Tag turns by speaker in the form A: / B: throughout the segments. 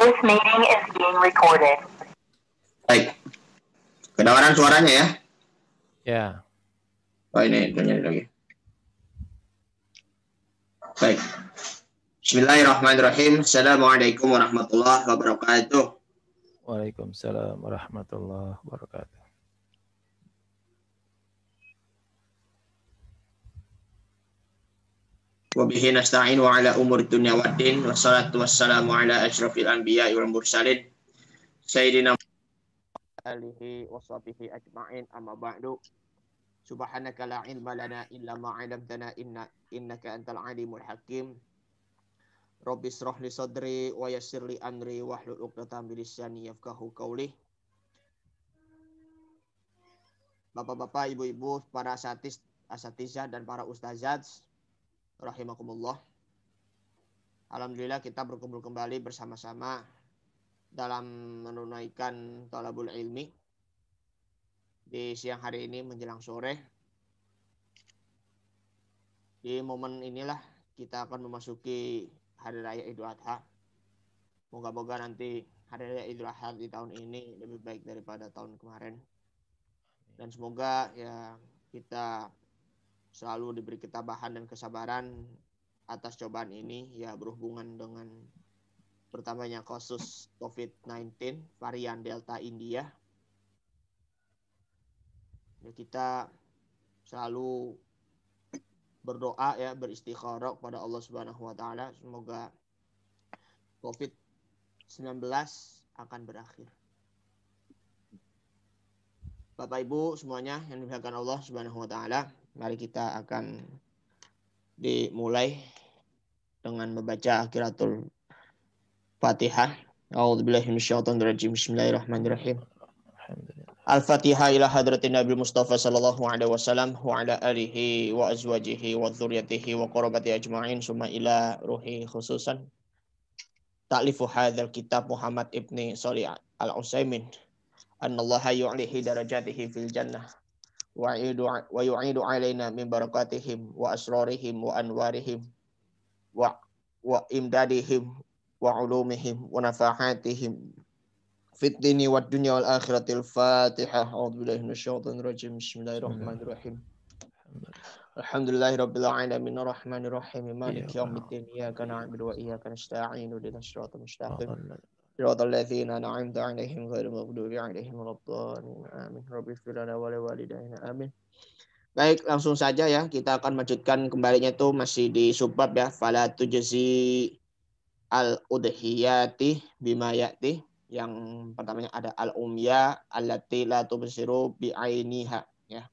A: This meeting is being recorded.
B: Baik. Kedengaran suaranya ya?
C: Ya.
B: Oh ini nyari lagi. Baik. Bismillahirrahmanirrahim. Assalamualaikum warahmatullahi wabarakatuh.
C: Waalaikumsalam warahmatullahi wabarakatuh.
B: Wabihi nasta'in wa ala umur dunya waddin. Wassalatu wassalamu ala asyrafil anbiya wal mursalin. Sayyidina alihi wa sahbihi ajma'in amma ba'du. Subhanaka la ilma lana illa ma 'allamtana innaka antal alimul hakim. Rabbi shrah li sadri wa yassir li amri wahlul 'uqdatam min lisani yafqahu qawli. Bapak-bapak, ibu-ibu, para asatizah dan para ustazat rahimakumullah. Alhamdulillah kita berkumpul kembali bersama-sama dalam menunaikan thalabul ilmi di siang hari ini menjelang sore. Di momen inilah kita akan memasuki hari raya Idul Adha. Moga-moga nanti hari raya Idul Adha di tahun ini lebih baik daripada tahun kemarin. Dan semoga ya kita selalu diberi ketabahan dan kesabaran atas cobaan ini ya berhubungan dengan pertamanya kasus COVID-19 varian Delta India. Ya, kita selalu berdoa ya beristikharah kepada Allah Subhanahu wa taala semoga COVID-19 akan berakhir. Bapak Ibu semuanya yang dimuliakan Allah Subhanahu wa taala, mari kita akan dimulai dengan membaca qiraatul Fatihah. A'udzubillahi minasyaitonir rajim. Bismillahirrahmanirrahim. Al-Fatihah ila hadratin Nabi Mustafa sallallahu alaihi wasallam wa ala alihi wa azwajihi wa dzurriyyatihi wa qarabati ajma'in summa ila ruhi khususan. Ta'lifu hadzal kitab Muhammad ibni Shalih Al-Utsaimin. Annallaha yu'lihi darajatihi fil jannah wa yu'idu alaina min barakatihim wa asrarihim wa anwarihim wa imdadihim wa ulumihim wa nafahatihim fit dini wad dunya wal akhiratil Fatihah. A'udzubillahi minasyaitonir rajim. Bismillahirrahmanirrahim. Alhamdulillahi rabbil alamin arrahmanir rahim maliki yaumiddin iyyaka na'budu wa iyyaka nasta'in ihdinas siratal mustaqim siratal ladzina an'amta 'alaihim ghairil maghdubi 'alaihim waladdallin amin. Rabbighfir lana wa liwalidayna amin. Baik, langsung saja ya kita akan lanjutkan kembalinya itu masih di subbab ya fala tujzi al-udhiyati bima ya'ti. Yang pertamanya ada al-umya allati la tubsiru bi ainiha ya.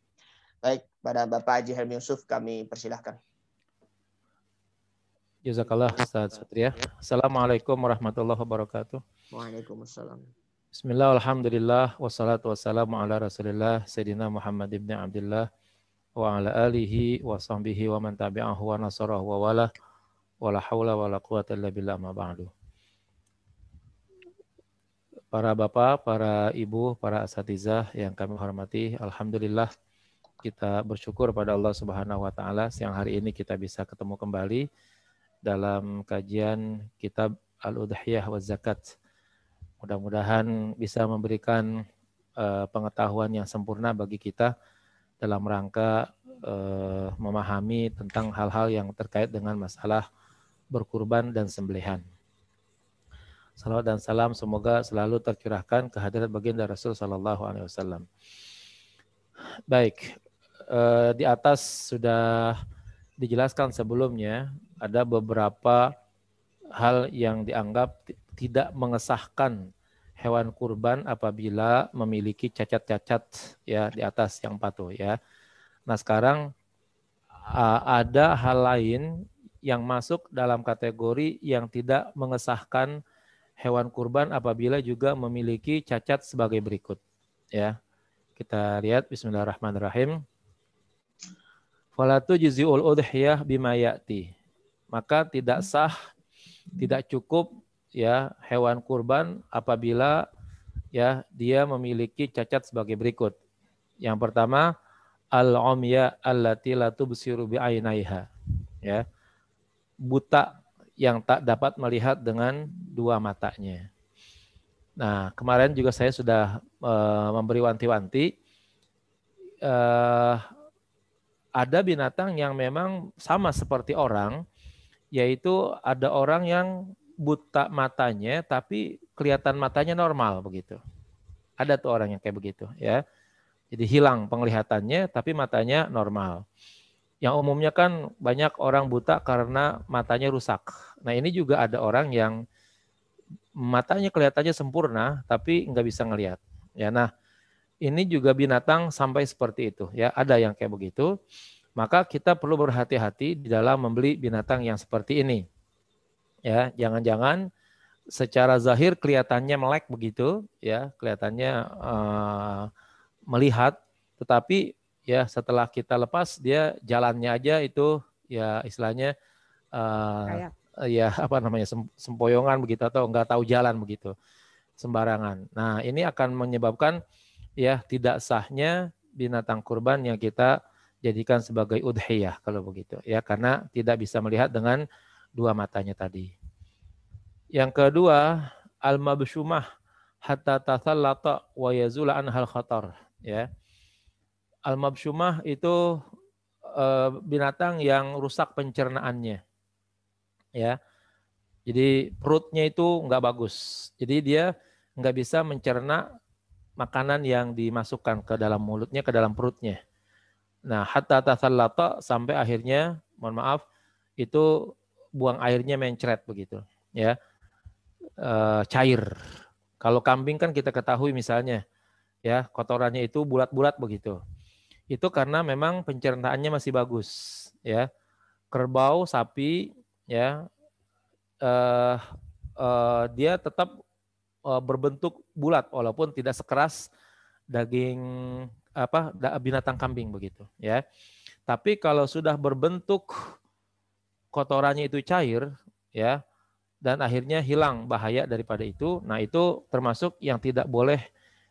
B: Baik, pada Bapak Haji Helmi Yusuf kami persilahkan.
C: Jazakallah Ustaz Satria. Assalamualaikum warahmatullahi wabarakatuh.
B: Waalaikumsalam.
C: Bismillah, alhamdulillah, wassalatu wassalamu ala rasulillah, Sayyidina Muhammad ibn Abdullah, wa ala alihi wa sahbihi wa man tabi'ahu wa nasarahu wa wala, wa la hawla wa la quwata illa billah ma ba'du. Para bapak, para ibu, para asatizah yang kami hormati, alhamdulillah kita bersyukur pada Allah Subhanahu wa taala siang hari ini kita bisa ketemu kembali dalam kajian kitab Al-Udhiyah wa Zakat. Mudah-mudahan bisa memberikan pengetahuan yang sempurna bagi kita dalam rangka memahami tentang hal-hal yang terkait dengan masalah berkurban dan sembelihan. Salawat dan salam semoga selalu tercurahkan ke hadirat baginda Rasul sallallahu alaihi wasallam. Baik, di atas sudah dijelaskan sebelumnya ada beberapa hal yang dianggap tidak mengesahkan hewan kurban apabila memiliki cacat-cacat ya di atas yang patuh ya. Nah, sekarang ada hal lain yang masuk dalam kategori yang tidak mengesahkan hewan kurban apabila juga memiliki cacat sebagai berikut ya. Kita lihat bismillahirrahmanirrahim. Fala tujzi'ul udhiyah bima ya'ti. Maka tidak sah, tidak cukup ya hewan kurban apabila ya dia memiliki cacat sebagai berikut. Yang pertama, al-umya allati la tubsiru bi'ainaiha. Ya. Buta yang tak dapat melihat dengan dua matanya. Nah, kemarin juga saya sudah memberi wanti-wanti. Ada binatang yang memang sama seperti orang, yaitu ada orang yang buta matanya, tapi kelihatan matanya normal begitu. Ada tuh orang yang kayak begitu, ya. Jadi hilang penglihatannya, tapi matanya normal. Yang umumnya kan banyak orang buta karena matanya rusak. Nah ini juga ada orang yang matanya kelihatannya sempurna, tapi nggak bisa ngelihat. Ya, nah ini juga binatang sampai seperti itu. Ya, ada yang kayak begitu. Maka kita perlu berhati-hati di dalam membeli binatang yang seperti ini. Ya, jangan-jangan secara zahir kelihatannya melek begitu, ya, kelihatannya melihat, tetapi ya setelah kita lepas dia jalannya aja itu ya istilahnya ya apa namanya sempoyongan begitu atau nggak tahu jalan begitu sembarangan. Nah ini akan menyebabkan ya tidak sahnya binatang kurban yang kita jadikan sebagai udhiyah kalau begitu ya karena tidak bisa melihat dengan dua matanya tadi. Yang kedua al-mabsyumah hatta tathallata wa yazula anhal khatar ya. Al-mabsyumah itu binatang yang rusak pencernaannya. Ya. Jadi perutnya itu nggak bagus. Jadi dia nggak bisa mencerna makanan yang dimasukkan ke dalam mulutnya, ke dalam perutnya. Nah, hatta tathallata sampai akhirnya, mohon maaf, itu buang airnya mencret begitu, ya, cair. Kalau kambing kan kita ketahui misalnya, ya kotorannya itu bulat-bulat begitu. Itu karena memang pencernaannya masih bagus, ya. Kerbau, sapi, ya, dia tetap berbentuk bulat walaupun tidak sekeras daging binatang kambing begitu ya. Tapi kalau sudah berbentuk kotorannya itu cair ya dan akhirnya hilang bahaya daripada itu, nah itu termasuk yang tidak boleh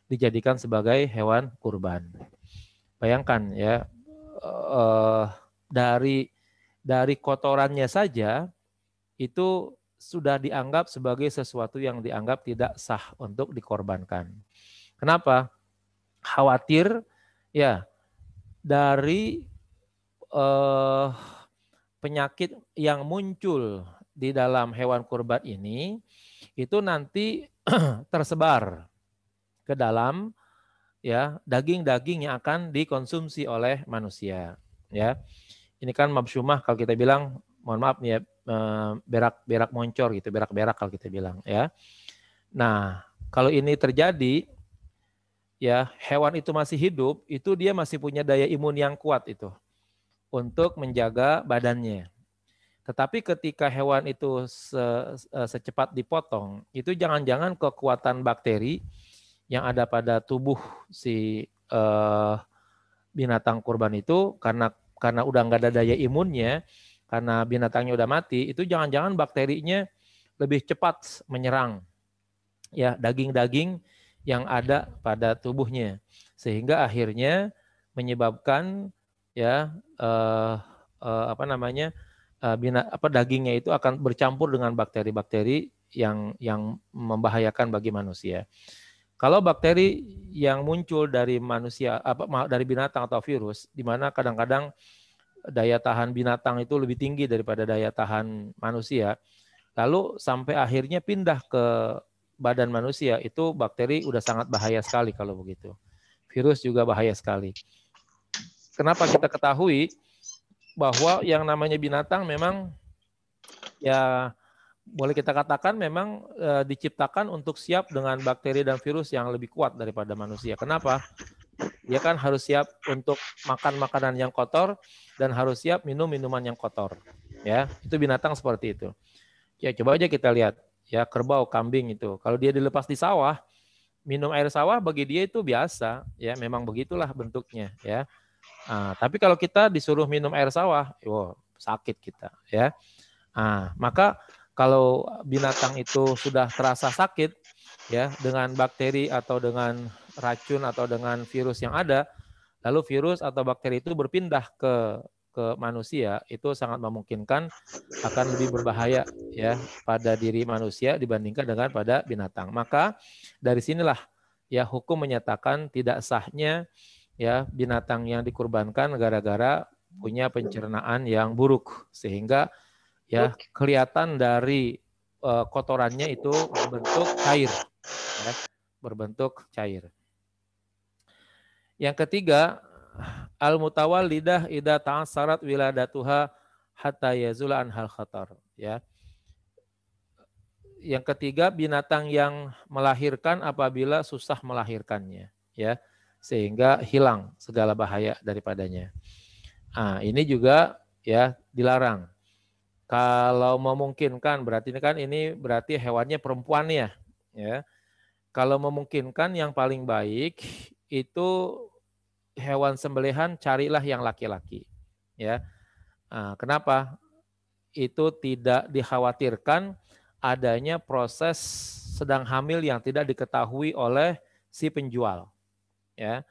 C: dijadikan sebagai hewan kurban. Bayangkan ya dari kotorannya saja itu sudah dianggap sebagai sesuatu yang dianggap tidak sah untuk dikorbankan. Kenapa? Khawatir ya dari penyakit yang muncul di dalam hewan kurban ini itu nanti tersebar ke dalam ya daging-daging yang akan dikonsumsi oleh manusia ya. Ini kan mabsyumah kalau kita bilang mohon maaf nih ya berak moncor gitu, berak-berak kalau kita bilang ya. Nah, kalau ini terjadi ya hewan itu masih hidup, itu dia masih punya daya imun yang kuat itu untuk menjaga badannya. Tetapi ketika hewan itu secepat dipotong, itu jangan-jangan kekuatan bakteri yang ada pada tubuh si binatang kurban itu karena udah nggak ada daya imunnya, karena binatangnya udah mati, itu jangan-jangan bakterinya lebih cepat menyerang ya daging-daging yang ada pada tubuhnya, sehingga akhirnya menyebabkan ya dagingnya itu akan bercampur dengan bakteri-bakteri yang membahayakan bagi manusia. Kalau bakteri yang muncul dari manusia dari binatang atau virus, di mana kadang-kadang daya tahan binatang itu lebih tinggi daripada daya tahan manusia, lalu sampai akhirnya pindah ke badan manusia, itu bakteri udah sangat bahaya sekali kalau begitu. Virus juga bahaya sekali. Kenapa kita ketahui bahwa yang namanya binatang memang ya boleh kita katakan memang diciptakan untuk siap dengan bakteri dan virus yang lebih kuat daripada manusia. Kenapa? Dia kan harus siap untuk makan makanan yang kotor dan harus siap minum minuman yang kotor. Ya, itu binatang seperti itu. Ya coba aja kita lihat ya kerbau, kambing itu. Kalau dia dilepas di sawah, minum air sawah bagi dia itu biasa, ya memang begitulah bentuknya, ya. Nah, tapi kalau kita disuruh minum air sawah, sakit kita, ya. Nah, maka kalau binatang itu sudah terasa sakit, ya dengan bakteri atau dengan racun atau dengan virus yang ada, lalu virus atau bakteri itu berpindah ke ke manusia itu sangat memungkinkan akan lebih berbahaya ya pada diri manusia dibandingkan dengan pada binatang. Maka dari sinilah ya hukum menyatakan tidak sahnya ya binatang yang dikurbankan gara-gara punya pencernaan yang buruk sehingga ya kelihatan dari kotorannya itu berbentuk cair ya, berbentuk cair. Yang ketiga, al-mutawallidah idza ta'assarat wiladatuha hatta yazula anhal khatar ya. Yang ketiga, binatang yang melahirkan apabila susah melahirkannya ya, sehingga hilang segala bahaya daripadanya. Nah, ini juga ya dilarang. Kalau memungkinkan berarti ini berarti hewannya perempuan ya. Kalau memungkinkan yang paling baik itu hewan sembelihan carilah yang laki-laki. Ya. Nah, kenapa? Itu tidak dikhawatirkan adanya proses sedang hamil yang tidak diketahui oleh si penjual. Ya.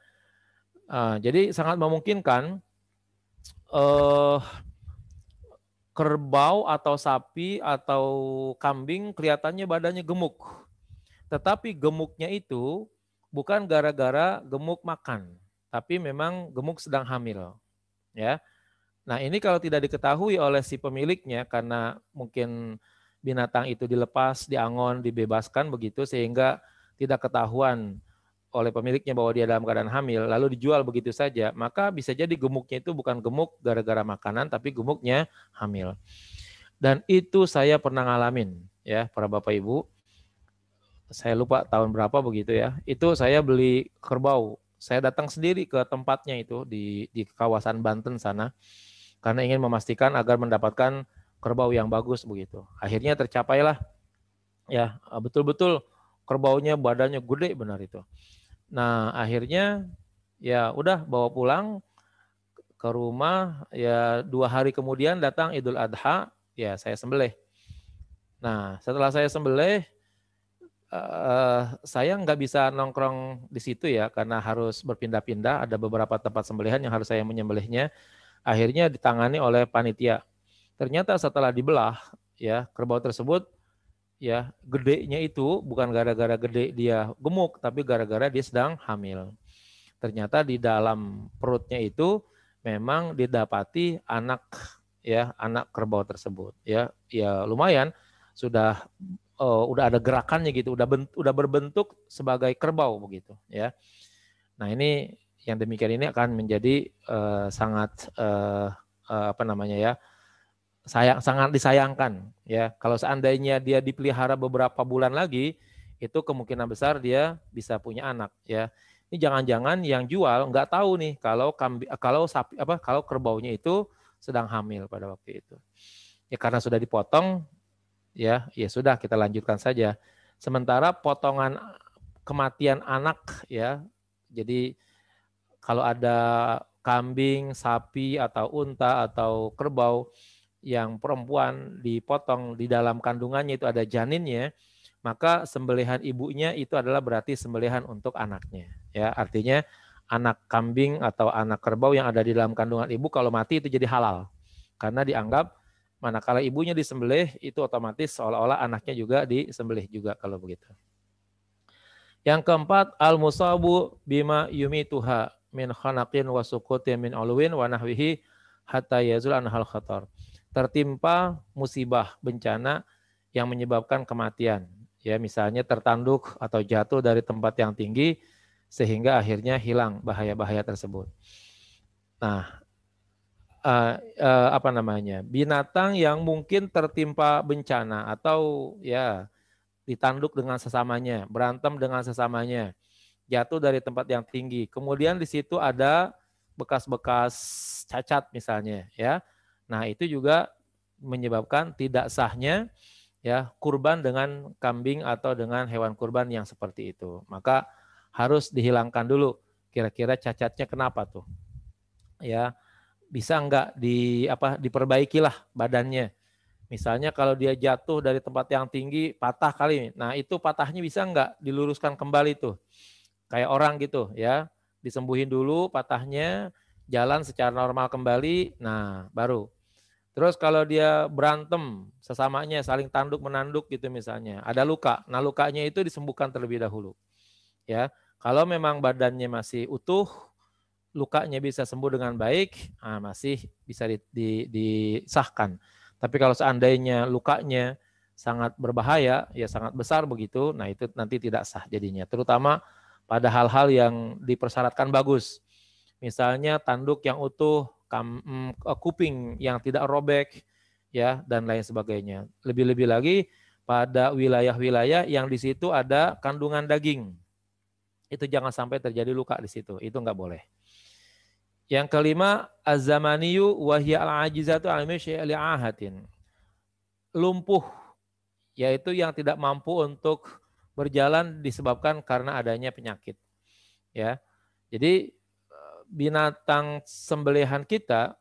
C: Jadi sangat memungkinkan kerbau atau sapi atau kambing kelihatannya badannya gemuk. Tetapi gemuknya itu bukan gara-gara gemuk makan, tapi memang gemuk sedang hamil. Ya. Nah, ini kalau tidak diketahui oleh si pemiliknya karena mungkin binatang itu dilepas, diangon, dibebaskan begitu sehingga tidak ketahuan oleh pemiliknya bahwa dia dalam keadaan hamil, lalu dijual begitu saja, maka bisa jadi gemuknya itu bukan gemuk gara-gara makanan, tapi gemuknya hamil. Dan itu saya pernah ngalamin, ya, para Bapak Ibu. Saya lupa tahun berapa begitu ya. Itu saya beli kerbau. Saya datang sendiri ke tempatnya itu di kawasan Banten sana, karena ingin memastikan agar mendapatkan kerbau yang bagus begitu. Akhirnya tercapailah, ya, betul-betul kerbaunya badannya gede benar itu. Nah, akhirnya ya udah bawa pulang ke rumah, ya 2 hari kemudian datang Idul Adha, ya saya sembelih. Nah, setelah saya sembelih, saya nggak bisa nongkrong di situ ya, karena harus berpindah-pindah, ada beberapa tempat sembelihan yang harus saya menyembelihnya. Akhirnya ditangani oleh panitia. Ternyata setelah dibelah, ya kerbau tersebut, ya gedenya itu bukan gara-gara gede dia gemuk, tapi gara-gara dia sedang hamil. Ternyata di dalam perutnya itu memang didapati anak, ya anak kerbau tersebut, ya lumayan sudah udah ada gerakannya gitu, udah berbentuk sebagai kerbau begitu, ya. Nah ini yang demikian ini akan menjadi sangat apa namanya ya, sangat disayangkan ya. Kalau seandainya dia dipelihara beberapa bulan lagi, itu kemungkinan besar dia bisa punya anak ya. Ini jangan-jangan yang jual nggak tahu nih kalau sapi kalau kerbaunya itu sedang hamil pada waktu itu. Ya karena sudah dipotong ya sudah kita lanjutkan saja. Sementara potongan kematian anak ya. Jadi kalau ada kambing, sapi atau unta atau kerbau yang perempuan dipotong di dalam kandungannya itu ada janinnya, maka sembelihan ibunya itu adalah berarti sembelihan untuk anaknya. Ya, artinya anak kambing atau anak kerbau yang ada di dalam kandungan ibu kalau mati itu jadi halal. Karena dianggap manakala ibunya disembelih itu otomatis seolah-olah anaknya juga disembelih juga kalau begitu. Yang keempat, al-musabu bima yumituha min khanaqin wa suqutin min ulwin wa nahwihi hatta yazul anhal khatar. Tertimpa musibah bencana yang menyebabkan kematian. Ya, misalnya tertanduk atau jatuh dari tempat yang tinggi sehingga akhirnya hilang bahaya-bahaya tersebut. Nah, apa namanya? Binatang yang mungkin tertimpa bencana atau ya ditanduk dengan sesamanya, berantem dengan sesamanya, jatuh dari tempat yang tinggi. Kemudian di situ ada bekas-bekas cacat misalnya, ya. Nah, itu juga menyebabkan tidak sahnya ya kurban dengan kambing atau dengan hewan kurban yang seperti itu. Maka harus dihilangkan dulu. Kira-kira cacatnya kenapa tuh? Ya, bisa enggak diperbaikilah badannya. Misalnya kalau dia jatuh dari tempat yang tinggi, patah kali. Nah, itu patahnya bisa enggak diluruskan kembali tuh. Kayak orang gitu ya. Disembuhin dulu patahnya, jalan secara normal kembali, nah baru. Terus kalau dia berantem sesamanya saling tanduk menanduk gitu misalnya, ada luka. Nah, lukanya itu disembuhkan terlebih dahulu. Ya. Kalau memang badannya masih utuh, lukanya bisa sembuh dengan baik, nah masih bisa disahkan. Tapi kalau seandainya lukanya sangat berbahaya, ya sangat besar begitu, nah itu nanti tidak sah jadinya. Terutama pada hal-hal yang dipersyaratkan bagus. Misalnya tanduk yang utuh, kuping yang tidak robek, ya dan lain sebagainya. Lebih-lebih lagi pada wilayah-wilayah yang di situ ada kandungan daging. Itu jangan sampai terjadi luka di situ, itu nggak boleh. Yang kelima, az-zamaniyu wa hiya al-ajizatu al-ahatin. Lumpuh, yaitu yang tidak mampu untuk berjalan disebabkan karena adanya penyakit. Ya. Jadi binatang sembelihan kita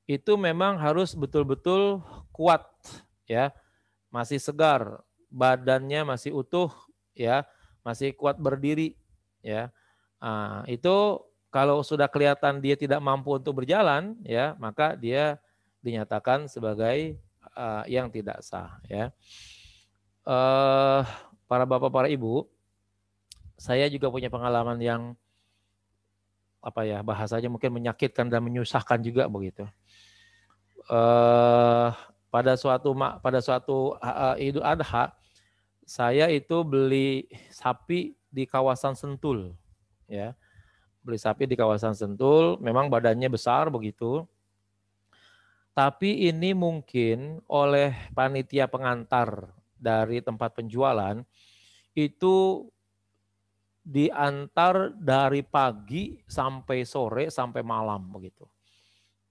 C: itu memang harus betul-betul kuat, ya, masih segar, badannya masih utuh, ya, masih kuat berdiri, ya. Nah, itu kalau sudah kelihatan dia tidak mampu untuk berjalan, ya, maka dia dinyatakan sebagai yang tidak sah, ya. Para bapak, para ibu, saya juga punya pengalaman yang apa ya bahasanya mungkin menyakitkan dan menyusahkan juga begitu. Pada suatu Idul Adha, saya itu beli sapi di kawasan Sentul, ya. Beli sapi di kawasan Sentul, memang badannya besar begitu. Tapi ini mungkin oleh panitia pengantar dari tempat penjualan itu diantar dari pagi sampai sore sampai malam begitu.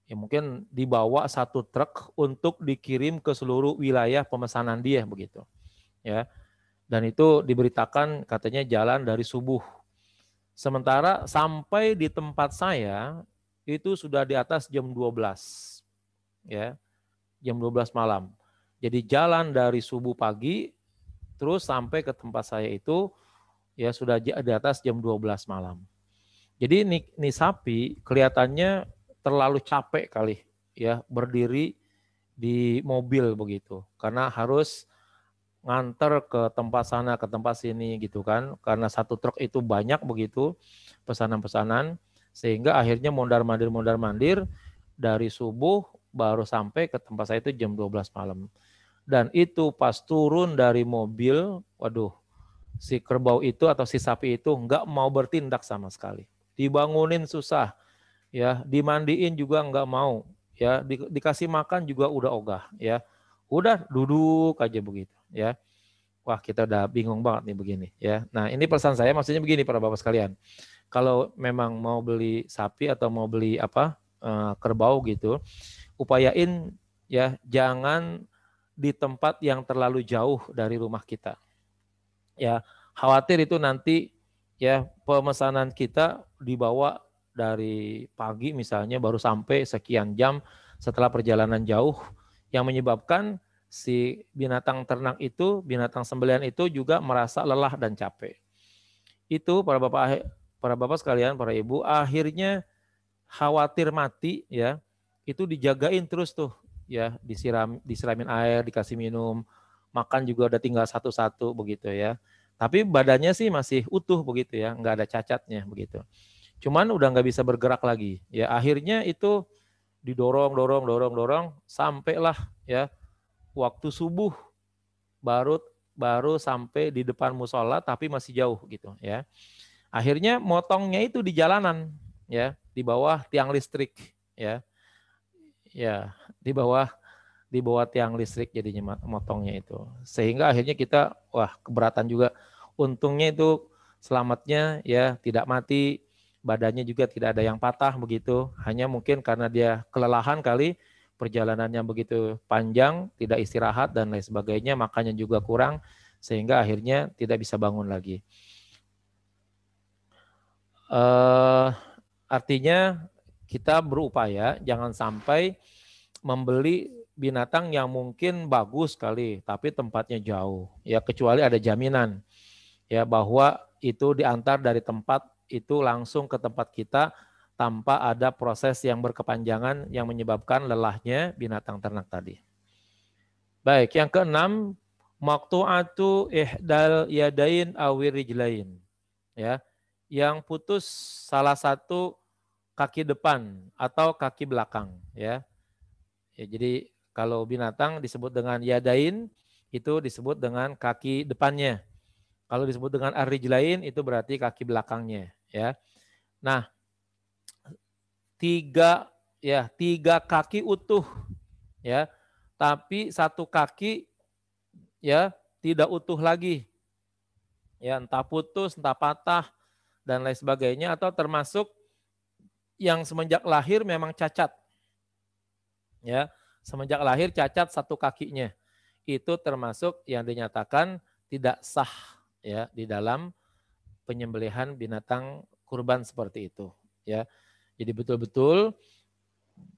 C: Ya mungkin dibawa satu truk untuk dikirim ke seluruh wilayah pemesanan dia begitu. Ya. Dan itu diberitakan katanya jalan dari subuh. Sementara sampai di tempat saya itu sudah di atas jam 12. Ya. Jam 12 malam. Jadi jalan dari subuh pagi terus sampai ke tempat saya itu ya sudah di atas jam 12 malam. Jadi ini sapi kelihatannya terlalu capek kali ya berdiri di mobil begitu. Karena harus nganter ke tempat sana ke tempat sini gitu kan. Karena satu truk itu banyak begitu pesanan-pesanan sehingga akhirnya mondar-mandir dari subuh baru sampai ke tempat saya itu jam 12 malam. Dan itu pas turun dari mobil, waduh, si kerbau itu atau si sapi itu nggak mau bertindak sama sekali. Dibangunin susah, ya, dimandiin juga nggak mau, ya, dikasih makan juga udah ogah, ya, udah duduk aja begitu, ya. Wah kita udah bingung banget nih begini, ya. Nah ini pesan saya maksudnya begini para bapak sekalian, kalau memang mau beli sapi atau mau beli kerbau gitu, upayain ya jangan di tempat yang terlalu jauh dari rumah kita. Ya, khawatir itu nanti ya pemesanan kita dibawa dari pagi misalnya baru sampai sekian jam setelah perjalanan jauh yang menyebabkan si binatang ternak itu, binatang sembelihan itu juga merasa lelah dan capek. Itu para bapak sekalian, para ibu, akhirnya khawatir mati ya, itu dijagain terus tuh ya, disiramin air, dikasih minum, makan juga udah tinggal satu-satu begitu ya. Tapi badannya sih masih utuh begitu ya, nggak ada cacatnya begitu. Cuman udah nggak bisa bergerak lagi. Ya akhirnya itu didorong sampailah ya waktu subuh baru sampai di depan musola tapi masih jauh gitu ya. Akhirnya motongnya itu di jalanan ya, di bawah tiang listrik ya. Ya, di bawah tiang listrik jadinya motongnya itu. Sehingga akhirnya kita wah keberatan juga. Untungnya itu selamatnya ya tidak mati, badannya juga tidak ada yang patah begitu. Hanya mungkin karena dia kelelahan kali, perjalanannya begitu panjang, tidak istirahat dan lain sebagainya, makannya juga kurang sehingga akhirnya tidak bisa bangun lagi. Artinya kita berupaya jangan sampai membeli binatang yang mungkin bagus sekali tapi tempatnya jauh ya, kecuali ada jaminan ya bahwa itu diantar dari tempat itu langsung ke tempat kita tanpa ada proses yang berkepanjangan yang menyebabkan lelahnya binatang ternak tadi. Baik, yang keenam, maqtu'atu ihdal yadain awir rijlain. Ya, yang putus salah satu kaki depan atau kaki belakang, ya. Ya, jadi kalau binatang disebut dengan yadain itu disebut dengan kaki depannya. Kalau disebut dengan ar-rijlain itu berarti kaki belakangnya, ya. Nah, tiga kaki utuh, ya, tapi satu kaki ya tidak utuh lagi, ya, entah putus, entah patah dan lain sebagainya, atau termasuk yang semenjak lahir memang cacat, ya, semenjak lahir cacat satu kakinya, itu termasuk yang dinyatakan tidak sah, ya, di dalam penyembelihan binatang kurban seperti itu, ya. Jadi betul-betul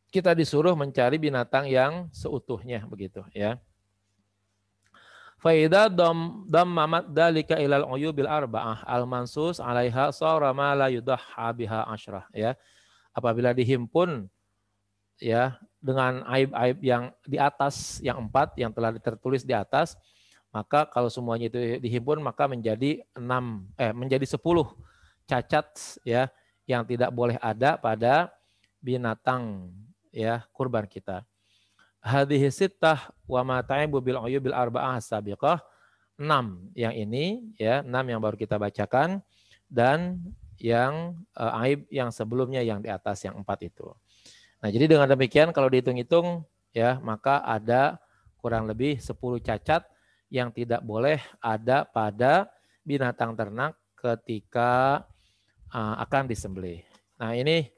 C: kita disuruh mencari binatang yang seutuhnya begitu, ya. Faida dammamat dalika ilal uyubil arba'ah al-mansus 'alaiha sara ma la yudahha biha asyrah, ya. Apabila dihimpun, ya, dengan aib-aib yang di atas, yang 4 yang telah tertulis di atas, maka kalau semuanya itu dihimpun maka menjadi 10 cacat, ya, yang tidak boleh ada pada binatang, ya, kurban kita. Hadhihi sittah wa ma ta'ibu bil uyubil arba'ah sabiqah. 6 yang ini, ya, 6 yang baru kita bacakan, dan yang aib yang sebelumnya yang di atas yang 4 itu. Nah, jadi dengan demikian kalau dihitung-hitung, ya, maka ada kurang lebih 10 cacat yang tidak boleh ada pada binatang ternak ketika akan disembelih. Nah, ini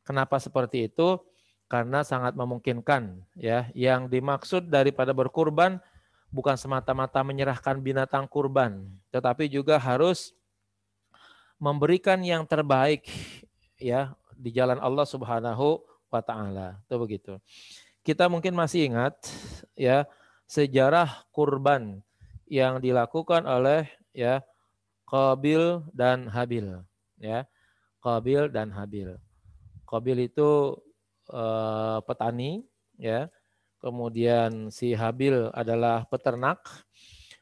C: kenapa seperti itu? Karena sangat memungkinkan, ya, yang dimaksud daripada berkurban bukan semata-mata menyerahkan binatang kurban, tetapi juga harus memberikan yang terbaik, ya, di jalan Allah Subhanahu wa taala. Itu begitu. Kita mungkin masih ingat, ya, sejarah kurban yang dilakukan oleh, ya, Qabil dan Habil, ya. Qabil dan Habil. Qabil itu petani, ya. Kemudian si Habil adalah peternak.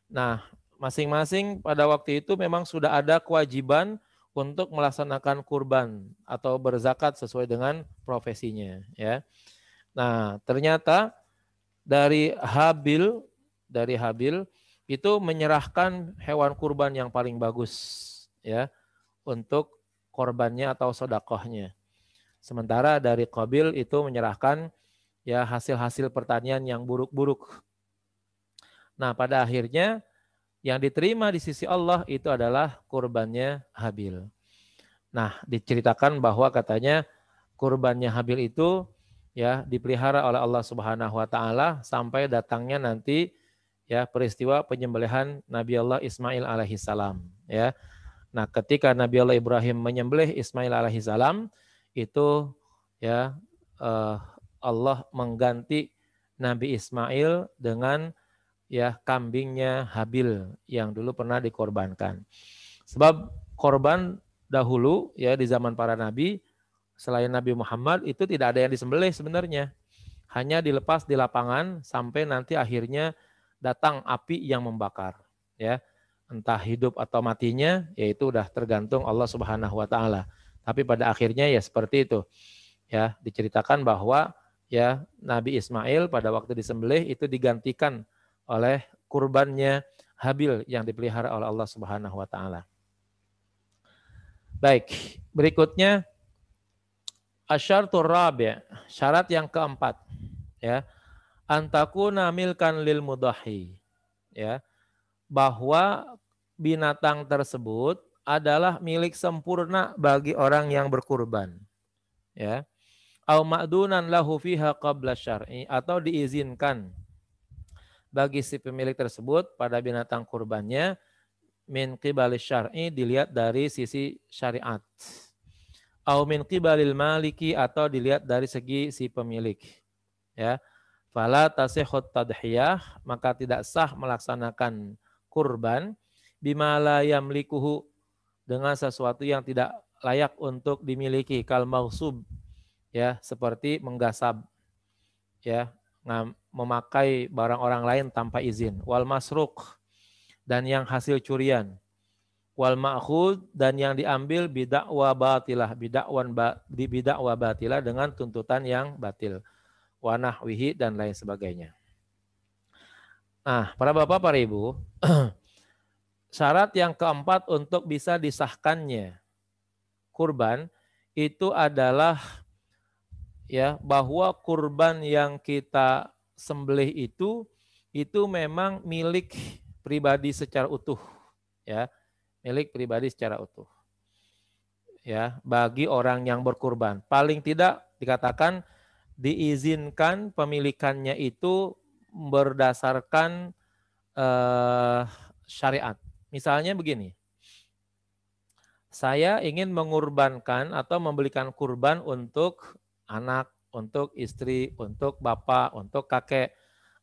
C: Nah, masing-masing pada waktu itu memang sudah ada kewajiban untuk melaksanakan kurban atau berzakat sesuai dengan profesinya, ya. Nah, ternyata dari Habil itu menyerahkan hewan kurban yang paling bagus, ya, untuk korbannya atau sodakohnya. Sementara dari Qabil itu menyerahkan, ya, hasil-hasil pertanian yang buruk-buruk. Nah, pada akhirnya yang diterima di sisi Allah itu adalah kurbannya Habil. Nah, diceritakan bahwa katanya kurbannya Habil itu, ya, dipelihara oleh Allah Subhanahu wa taala sampai datangnya nanti, ya, peristiwa penyembelihan Nabi Allah Ismail alaihissalam, ya. Nah, ketika Nabi Allah Ibrahim menyembelih Ismail alaihissalam itu, ya, Allah mengganti Nabi Ismail dengan, ya, kambingnya Habil yang dulu pernah dikorbankan. Sebab korban dahulu, ya, di zaman para nabi selain Nabi Muhammad itu tidak ada yang disembelih sebenarnya. Hanya dilepas di lapangan sampai nanti akhirnya datang api yang membakar, ya. Entah hidup atau matinya, yaitu udah tergantung Allah Subhanahu wa taala. Tapi pada akhirnya ya seperti itu. Ya, diceritakan bahwa, ya, Nabi Ismail pada waktu disembelih itu digantikan oleh kurbannya Habil yang dipelihara oleh Allah Subhanahu wa taala. Baik, berikutnya asyartur rabi', syarat yang keempat, ya. Antakuna milkan lil mudahhi, ya. Bahwa binatang tersebut adalah milik sempurna bagi orang yang berkurban, ya. Au ma'dunan lahu fiha qabla syar'i, atau diizinkan bagi si pemilik tersebut pada binatang kurbannya min qibali syar'i, dilihat dari sisi syariat. Au min qibalil maliki, atau dilihat dari segi si pemilik, ya. Fala tasihhut tadhiyah, maka tidak sah melaksanakan kurban bima la yamlikuhu, dengan sesuatu yang tidak layak untuk dimiliki, kal maghsub, ya, seperti menggasab, ya, memakai barang orang lain tanpa izin, wal masruq, dan yang hasil curian, wal ma'khud, dan yang diambil bidakwa batilah, bidakwa batilah, dengan tuntutan yang batil, wa nahwihi, dan lain sebagainya. Nah, para bapak, para ibu, syarat yang keempat untuk bisa disahkannya kurban itu adalah, ya, bahwa kurban yang kita sembelih itu memang milik pribadi secara utuh, ya, milik pribadi secara utuh, ya, bagi orang yang berkurban. Paling tidak dikatakan diizinkan pemilikannya itu berdasarkan syariat. Misalnya begini, saya ingin mengurbankan atau membelikan kurban untuk anak, untuk istri, untuk bapak, untuk kakek.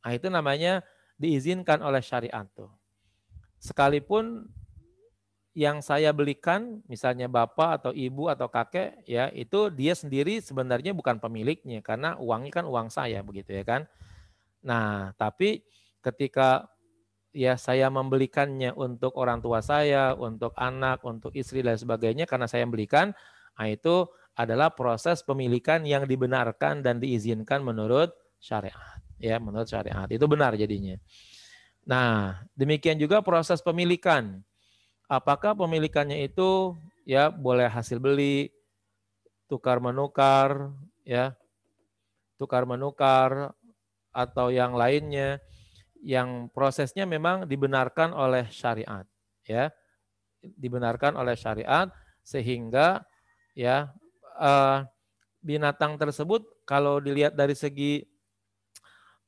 C: Nah, itu namanya diizinkan oleh syariat tuh. Sekalipun yang saya belikan, misalnya bapak atau ibu atau kakek, ya, itu dia sendiri sebenarnya bukan pemiliknya, karena uangnya kan uang saya, begitu ya kan. Nah, tapi ketika, ya, saya membelikannya untuk orang tua saya, untuk anak, untuk istri dan sebagainya, karena saya belikan, nah itu adalah proses pemilikan yang dibenarkan dan diizinkan menurut syariat, ya, menurut syariat. Itu benar jadinya. Nah, demikian juga proses pemilikan. Apakah pemilikannya itu, ya, boleh hasil beli, tukar menukar, ya, tukar menukar atau yang lainnya, yang prosesnya memang dibenarkan oleh syariat, ya, dibenarkan oleh syariat, sehingga, ya, binatang tersebut kalau dilihat dari segi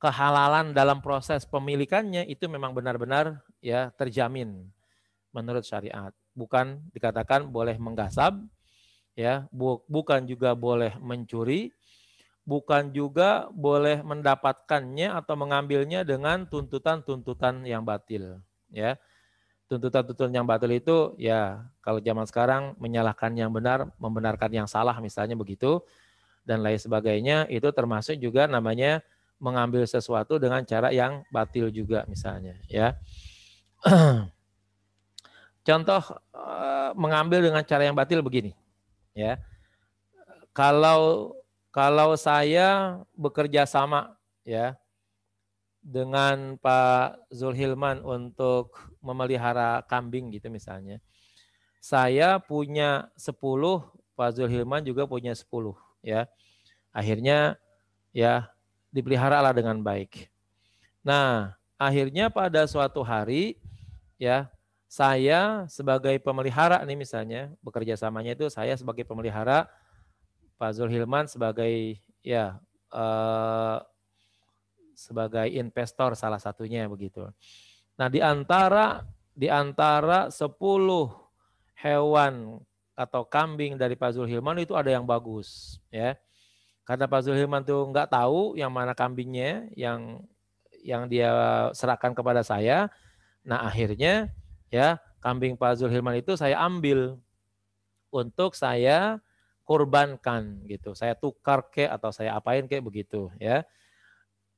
C: kehalalan dalam proses pemilikannya itu memang benar-benar, ya, terjamin menurut syariat. Bukan dikatakan boleh menggasab, ya, bukan juga boleh mencuri, bukan juga boleh mendapatkannya atau mengambilnya dengan tuntutan-tuntutan yang batil, ya. Tuntutan-tuntutan yang batil itu, ya, kalau zaman sekarang menyalahkan yang benar, membenarkan yang salah, misalnya begitu, dan lain sebagainya, itu termasuk juga namanya mengambil sesuatu dengan cara yang batil juga, misalnya, ya. Contoh mengambil dengan cara yang batil begini, ya. Kalau saya bekerja sama, ya, dengan Pak Zulhilman untuk memelihara kambing gitu misalnya. Saya punya 10, Pak Zulhilman juga punya 10, ya. Akhirnya, ya, dipeliharalah dengan baik. Nah, akhirnya pada suatu hari, ya, saya sebagai pemelihara nih misalnya, bekerja samanya itu saya sebagai pemelihara, Pak Zulhilman sebagai, ya, sebagai investor salah satunya begitu. Nah, di antara 10 hewan atau kambing dari Pak Zulhilman itu ada yang bagus, ya. Karena Pak Zulhilman tuh nggak tahu yang mana kambingnya yang dia serahkan kepada saya. Nah, akhirnya, ya, kambing Pak Zulhilman itu saya ambil untuk saya kurbankan gitu. Saya tukar atau saya apain begitu, ya.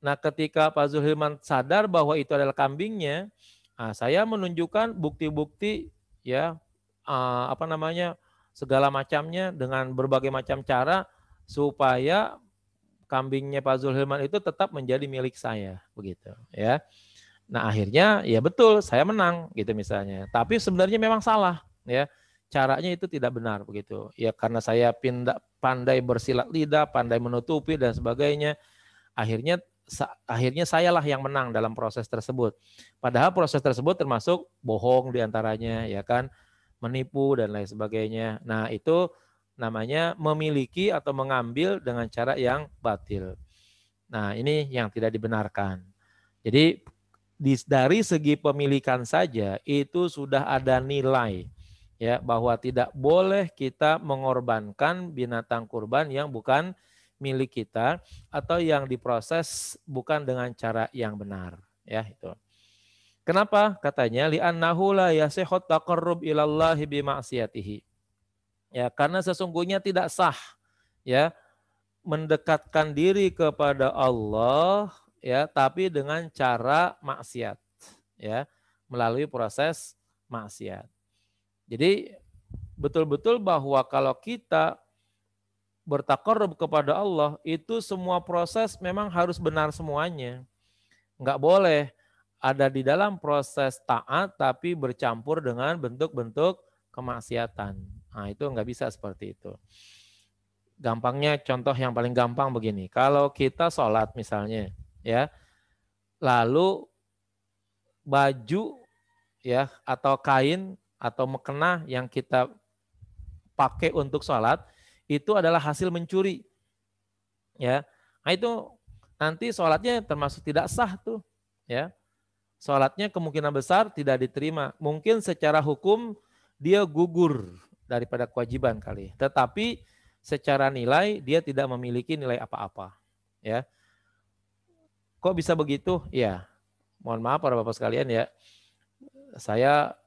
C: Nah, ketika Pak Zulhilman sadar bahwa itu adalah kambingnya, saya menunjukkan bukti-bukti, ya, segala macamnya dengan berbagai macam cara supaya kambingnya Pak Zulhilman itu tetap menjadi milik saya, begitu, ya. Nah, akhirnya, ya, betul saya menang gitu misalnya. Tapi sebenarnya memang salah, ya. Caranya itu tidak benar begitu. Ya, karena saya pandai bersilat lidah, pandai menutupi dan sebagainya. Akhirnya sayalah yang menang dalam proses tersebut. Padahal proses tersebut termasuk bohong diantaranya, ya kan, menipu dan lain sebagainya. Nah, itu namanya memiliki atau mengambil dengan cara yang batil. Nah, ini yang tidak dibenarkan. Jadi dari segi pemilikan saja itu sudah ada nilai, ya, bahwa tidak boleh kita mengorbankan binatang kurban yang bukan milik kita atau yang diproses bukan dengan cara yang benar, ya, itu. Kenapa? Katanya li'annahu la yasihhu taqarrub ilallahi bi ma'siyatihi. Ya, karena sesungguhnya tidak sah ya mendekatkan diri kepada Allah ya tapi dengan cara maksiat ya, melalui proses maksiat. Jadi betul-betul bahwa kalau kita bertakarrub kepada Allah itu semua proses memang harus benar semuanya. Enggak boleh ada di dalam proses taat tapi bercampur dengan bentuk-bentuk kemaksiatan. Nah, itu enggak bisa seperti itu. Gampangnya contoh yang paling gampang begini. Kalau kita sholat misalnya ya, lalu baju ya atau kain atau mukena yang kita pakai untuk sholat itu adalah hasil mencuri. Ya. Nah, itu nanti sholatnya termasuk tidak sah tuh, ya. Sholatnya kemungkinan besar tidak diterima. Mungkin secara hukum dia gugur daripada kewajiban kali. Tetapi secara nilai dia tidak memiliki nilai apa-apa. Ya. Kok bisa begitu? Ya, mohon maaf para bapak sekalian ya.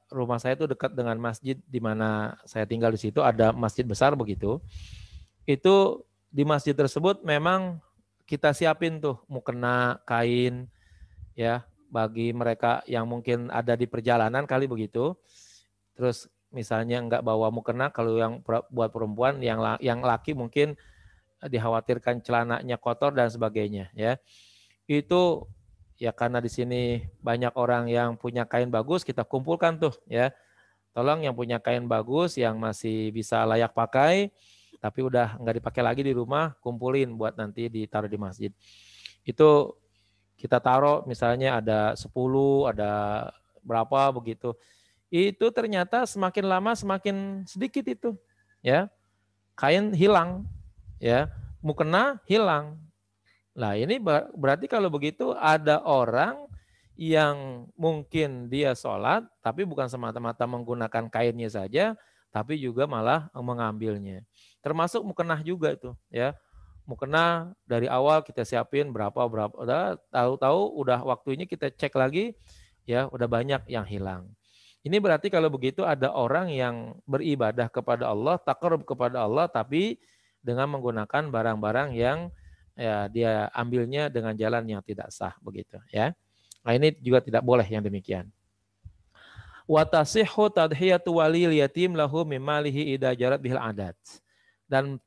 C: Rumah saya itu dekat dengan masjid di mana saya tinggal di situ ada masjid besar begitu. Itu di masjid tersebut memang kita siapin tuh mukena, kain ya bagi mereka yang mungkin ada di perjalanan kali begitu. Terus misalnya enggak bawa mukena, kalau yang buat perempuan yang laki mungkin dikhawatirkan celananya kotor dan sebagainya ya. Itu ya karena di sini banyak orang yang punya kain bagus, kita kumpulkan tuh ya. Tolong yang punya kain bagus yang masih bisa layak pakai tapi udah nggak dipakai lagi di rumah, kumpulin buat nanti ditaruh di masjid. Itu kita taruh misalnya ada 10, ada berapa begitu. Itu ternyata semakin lama semakin sedikit itu. Ya. Kain hilang, ya. Mukena hilang. Nah, ini berarti kalau begitu ada orang yang mungkin dia sholat tapi bukan semata-mata menggunakan kainnya saja, tapi juga malah mengambilnya. Termasuk mukenah juga itu, ya. Mukenah dari awal kita siapin berapa, udah tahu-tahu udah waktunya kita cek lagi, ya udah banyak yang hilang. Ini berarti kalau begitu ada orang yang beribadah kepada Allah, takarrub kepada Allah, tapi dengan menggunakan barang-barang yang ya dia ambilnya dengan jalan yang tidak sah begitu ya. Nah, ini juga tidak boleh yang demikian. Wa tasihhu tadhiyatu walil yatim lahu mimalihi idza jarat bihil adat. Dan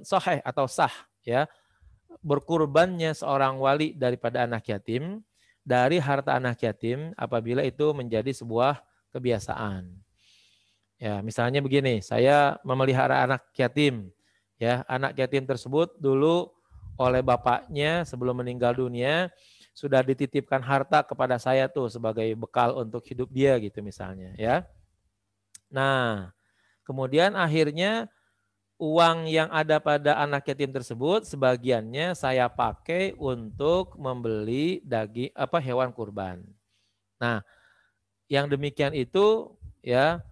C: sahih atau sah ya berkurbannya seorang wali daripada anak yatim dari harta anak yatim apabila itu menjadi sebuah kebiasaan. Ya, misalnya begini, saya memelihara anak yatim. Ya, anak yatim tersebut dulu oleh bapaknya sebelum meninggal dunia sudah dititipkan harta kepada saya tuh sebagai bekal untuk hidup dia gitu misalnya ya. Nah, kemudian akhirnya uang yang ada pada anak yatim tersebut sebagiannya saya pakai untuk membeli hewan kurban. Nah, yang demikian itu ya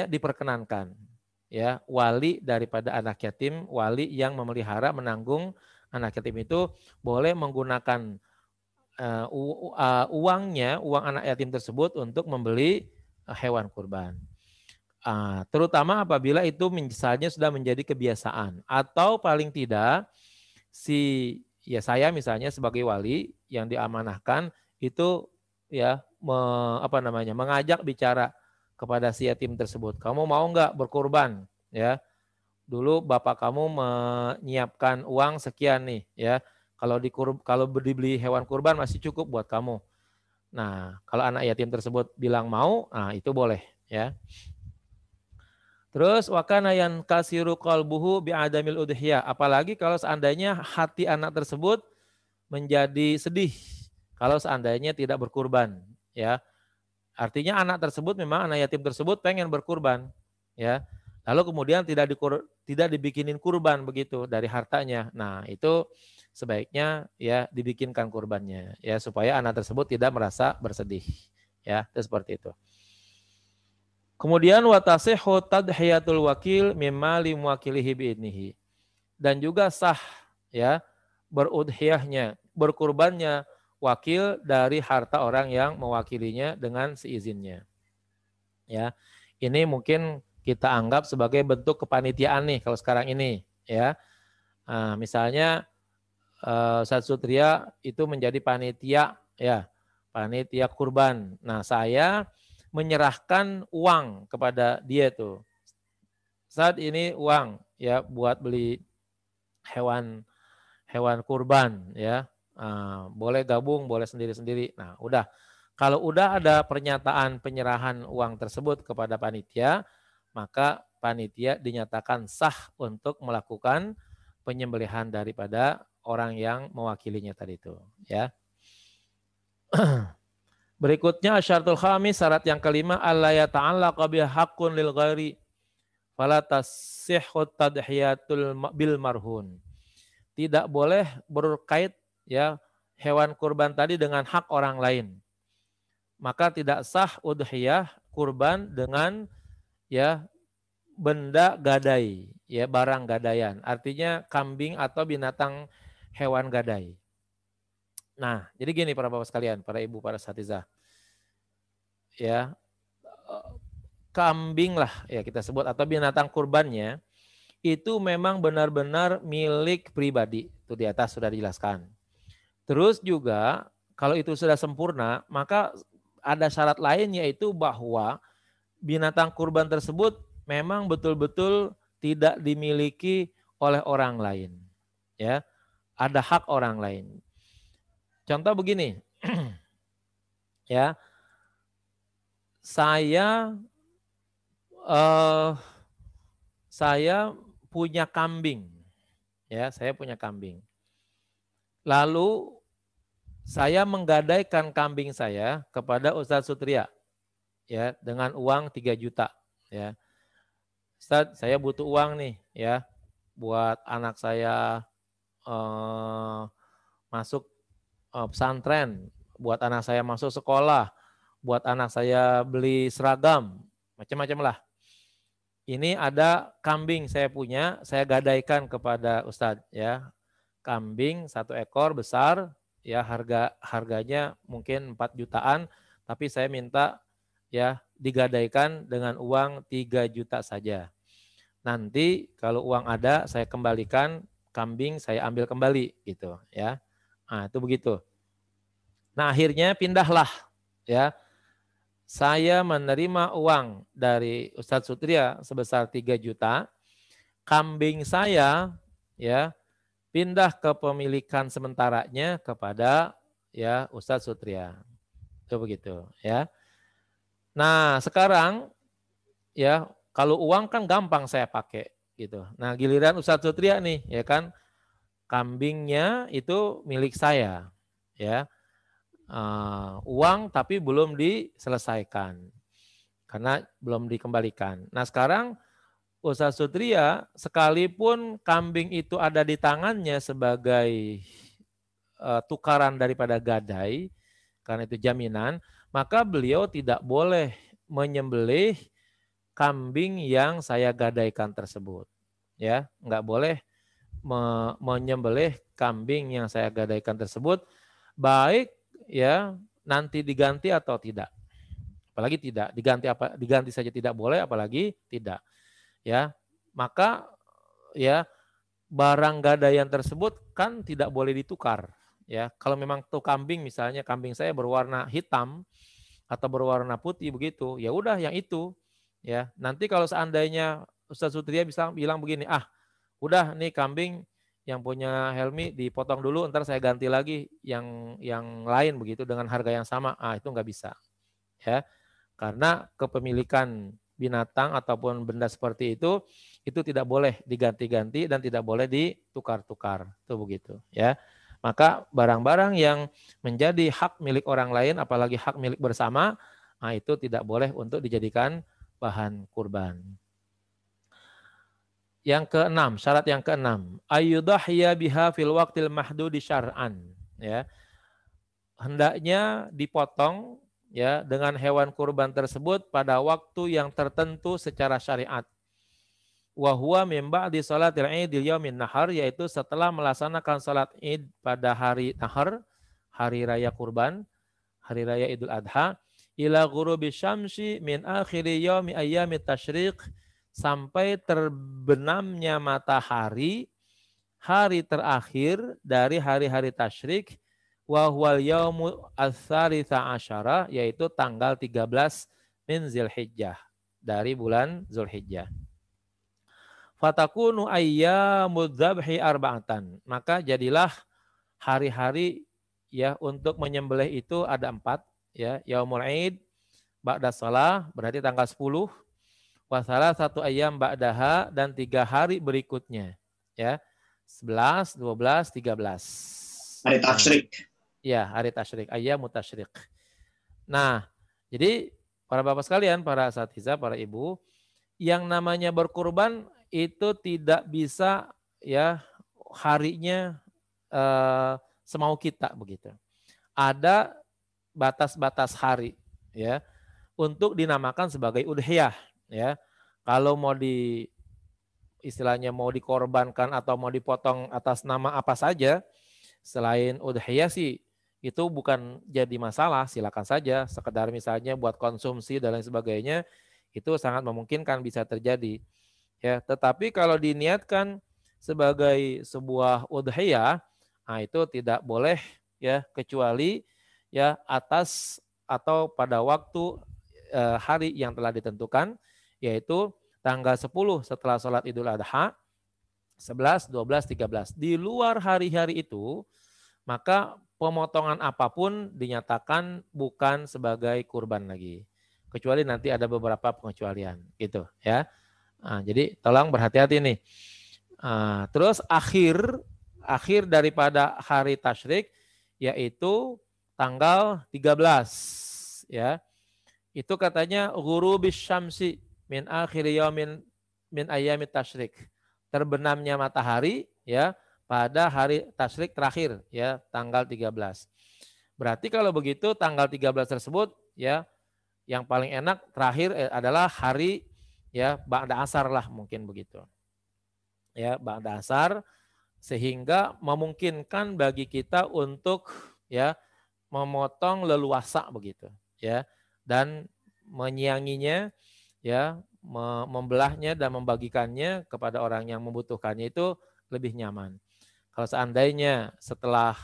C: diperkenankan. Ya, wali daripada anak yatim, wali yang memelihara menanggung anak yatim itu boleh menggunakan uang anak yatim tersebut untuk membeli hewan kurban. Terutama apabila itu misalnya sudah menjadi kebiasaan atau paling tidak saya misalnya sebagai wali yang diamanahkan itu ya mengajak bicara kepada si yatim tersebut. Kamu mau nggak berkurban? Ya, dulu bapak kamu menyiapkan uang sekian nih, ya. Kalau dibeli hewan kurban masih cukup buat kamu. Nah, kalau anak yatim tersebut bilang mau, nah itu boleh, ya. Terus wakana yang kasiru qalbuhu bi'adamil udhiyah. Apalagi kalau seandainya hati anak tersebut menjadi sedih kalau seandainya tidak berkurban, ya. Artinya anak tersebut memang anak yatim tersebut pengen berkurban, ya. Lalu kemudian tidak dibikinin kurban begitu dari hartanya. Nah, itu sebaiknya ya dibikinkan kurbannya ya supaya anak tersebut tidak merasa bersedih. Ya, itu seperti itu. Kemudian watasihhu tadhiyatul wakil mimma li muwakilihi biidnihi. Dan juga sah ya berudhiyahnya, berkurbannya wakil dari harta orang yang mewakilinya dengan seizinnya. Ya. Ini mungkin kita anggap sebagai bentuk kepanitiaan nih kalau sekarang ini ya. Nah, misalnya Ustadz Sutria itu menjadi panitia ya, panitia kurban. Nah, saya menyerahkan uang kepada dia tuh. Saat ini uang ya buat beli hewan kurban ya. Boleh gabung, boleh sendiri-sendiri. Nah, udah. Kalau udah ada pernyataan penyerahan uang tersebut kepada panitia, maka panitia dinyatakan sah untuk melakukan penyembelihan daripada orang yang mewakilinya tadi itu, ya. Berikutnya syaratul khamis, syarat yang kelima, alla yata'allaqa bi haqqun lil ghairi fala tasihhu tadhiyatul bil marhun. Tidak boleh berkait ya hewan kurban tadi dengan hak orang lain. Maka tidak sah udhiyah kurban dengan ya benda gadai, ya barang gadaian. Artinya kambing atau binatang hewan gadai. Nah, jadi gini para bapak sekalian, para ibu, para satizah. Ya, kambing lah ya kita sebut atau binatang kurbannya itu memang benar-benar milik pribadi. Itu di atas sudah dijelaskan. Terus juga kalau itu sudah sempurna, maka ada syarat lain yaitu bahwa binatang kurban tersebut memang betul-betul tidak dimiliki oleh orang lain. Ya, ada hak orang lain. Contoh begini, ya, saya punya kambing, ya, saya punya kambing. Lalu saya menggadaikan kambing saya kepada Ustadz Sutria, ya, dengan uang 3 juta, ya. Ustadz, saya butuh uang nih, ya, buat anak saya masuk pesantren, buat anak saya masuk sekolah, buat anak saya beli seragam, macam-macam lah. Ini ada kambing saya punya, saya gadaikan kepada Ustadz, ya. Kambing 1 ekor besar, ya, harganya mungkin 4 jutaan, tapi saya minta ya digadaikan dengan uang 3 juta saja. Nanti kalau uang ada saya kembalikan, kambing saya ambil kembali gitu, ya. Nah, itu begitu. Nah, akhirnya pindahlah, ya. Saya menerima uang dari Ustadz Sutria sebesar 3 juta. Kambing saya ya pindah ke pemilikan sementaranya kepada ya Ustadz Sutria. Itu begitu, ya. Nah, sekarang ya kalau uang kan gampang saya pakai gitu. Nah, giliran Ustadz Sutria nih, ya kan, kambingnya itu milik saya, ya. Uang tapi belum diselesaikan karena belum dikembalikan. Nah, sekarang Ustadz Sutria sekalipun kambing itu ada di tangannya sebagai tukaran daripada gadai, karena itu jaminan, maka beliau tidak boleh menyembelih kambing yang saya gadaikan tersebut, ya, nggak boleh menyembelih kambing yang saya gadaikan tersebut, baik ya nanti diganti atau tidak, apalagi tidak diganti saja tidak boleh, apalagi tidak, ya. Maka ya barang gadaian tersebut kan tidak boleh ditukar, ya. Kalau memang tuh kambing, misalnya kambing saya berwarna hitam atau berwarna putih begitu, ya udah yang itu, ya. Nanti kalau seandainya Ustadz Sutria bisa bilang begini, udah nih kambing yang punya Helmi dipotong dulu, ntar saya ganti lagi yang lain begitu dengan harga yang sama, itu nggak bisa, ya. Karena kepemilikan binatang ataupun benda seperti itu tidak boleh diganti-ganti dan tidak boleh ditukar-tukar, itu begitu, ya. Maka barang-barang yang menjadi hak milik orang lain, apalagi hak milik bersama, itu tidak boleh untuk dijadikan bahan kurban. Yang keenam, syarat yang keenam, ayyudahya biha fil waqtil mahdudi syar'an, ya. Hendaknya dipotong ya dengan hewan kurban tersebut pada waktu yang tertentu secara syariat. Wa huwa min ba'di salatil Id yaumin nahar, yaitu setelah melaksanakan salat Id pada hari nahar, hari raya kurban, hari raya Idul Adha, ila ghurubi syamsi min akhiri yaumi ayyamit tasyriq, sampai terbenamnya matahari hari terakhir dari hari-hari tasyrik, wa huwal yaumu ats-tsalitsa asyara, yaitu tanggal 13 min Zulhijjah, dari bulan Zulhijjah. Fatakunu ayyamudz dzabhi arba'atan, maka jadilah hari-hari ya untuk menyembelih itu ada 4 ya. Yaumul Id ba'da shalah berarti tanggal 10, wa satu ayyam ba'daha, dan 3 hari berikutnya ya. 11, 12, 13.
B: Hari tasyrik.
C: Ya, hari tasyrik, ayyamut tasyrik. Nah, jadi para bapak sekalian, para asatidzah, para ibu, yang namanya berkurban itu tidak bisa ya harinya semau kita begitu. Ada batas-batas hari ya untuk dinamakan sebagai udhiyah ya. Kalau mau istilahnya mau dikorbankan atau mau dipotong atas nama apa saja selain udhiyah sih itu bukan jadi masalah, silakan saja. Sekedar misalnya buat konsumsi dan lain sebagainya itu sangat memungkinkan bisa terjadi. Ya, tetapi kalau diniatkan sebagai sebuah udhiyah, nah itu tidak boleh ya kecuali ya atas atau pada waktu hari yang telah ditentukan, yaitu tanggal 10 setelah sholat Idul Adha, 11, 12, 13. Di luar hari-hari itu, maka pemotongan apapun dinyatakan bukan sebagai kurban lagi. Kecuali nanti ada beberapa pengecualian gitu ya. Nah, jadi tolong berhati-hati nih. Nah, terus akhir daripada hari tasyrik yaitu tanggal 13 ya. Itu katanya ghurubis syamsi min akhir yaumin min ayyamit tasyrik. Terbenamnya matahari ya pada hari tasyrik terakhir ya tanggal 13. Berarti kalau begitu tanggal 13 tersebut ya yang paling enak terakhir adalah hari ya ba'da asar lah mungkin begitu. Ya, ba'da asar sehingga memungkinkan bagi kita untuk ya memotong leluasa begitu ya dan menyianginya ya membelahnya dan membagikannya kepada orang yang membutuhkannya itu lebih nyaman. Kalau seandainya setelah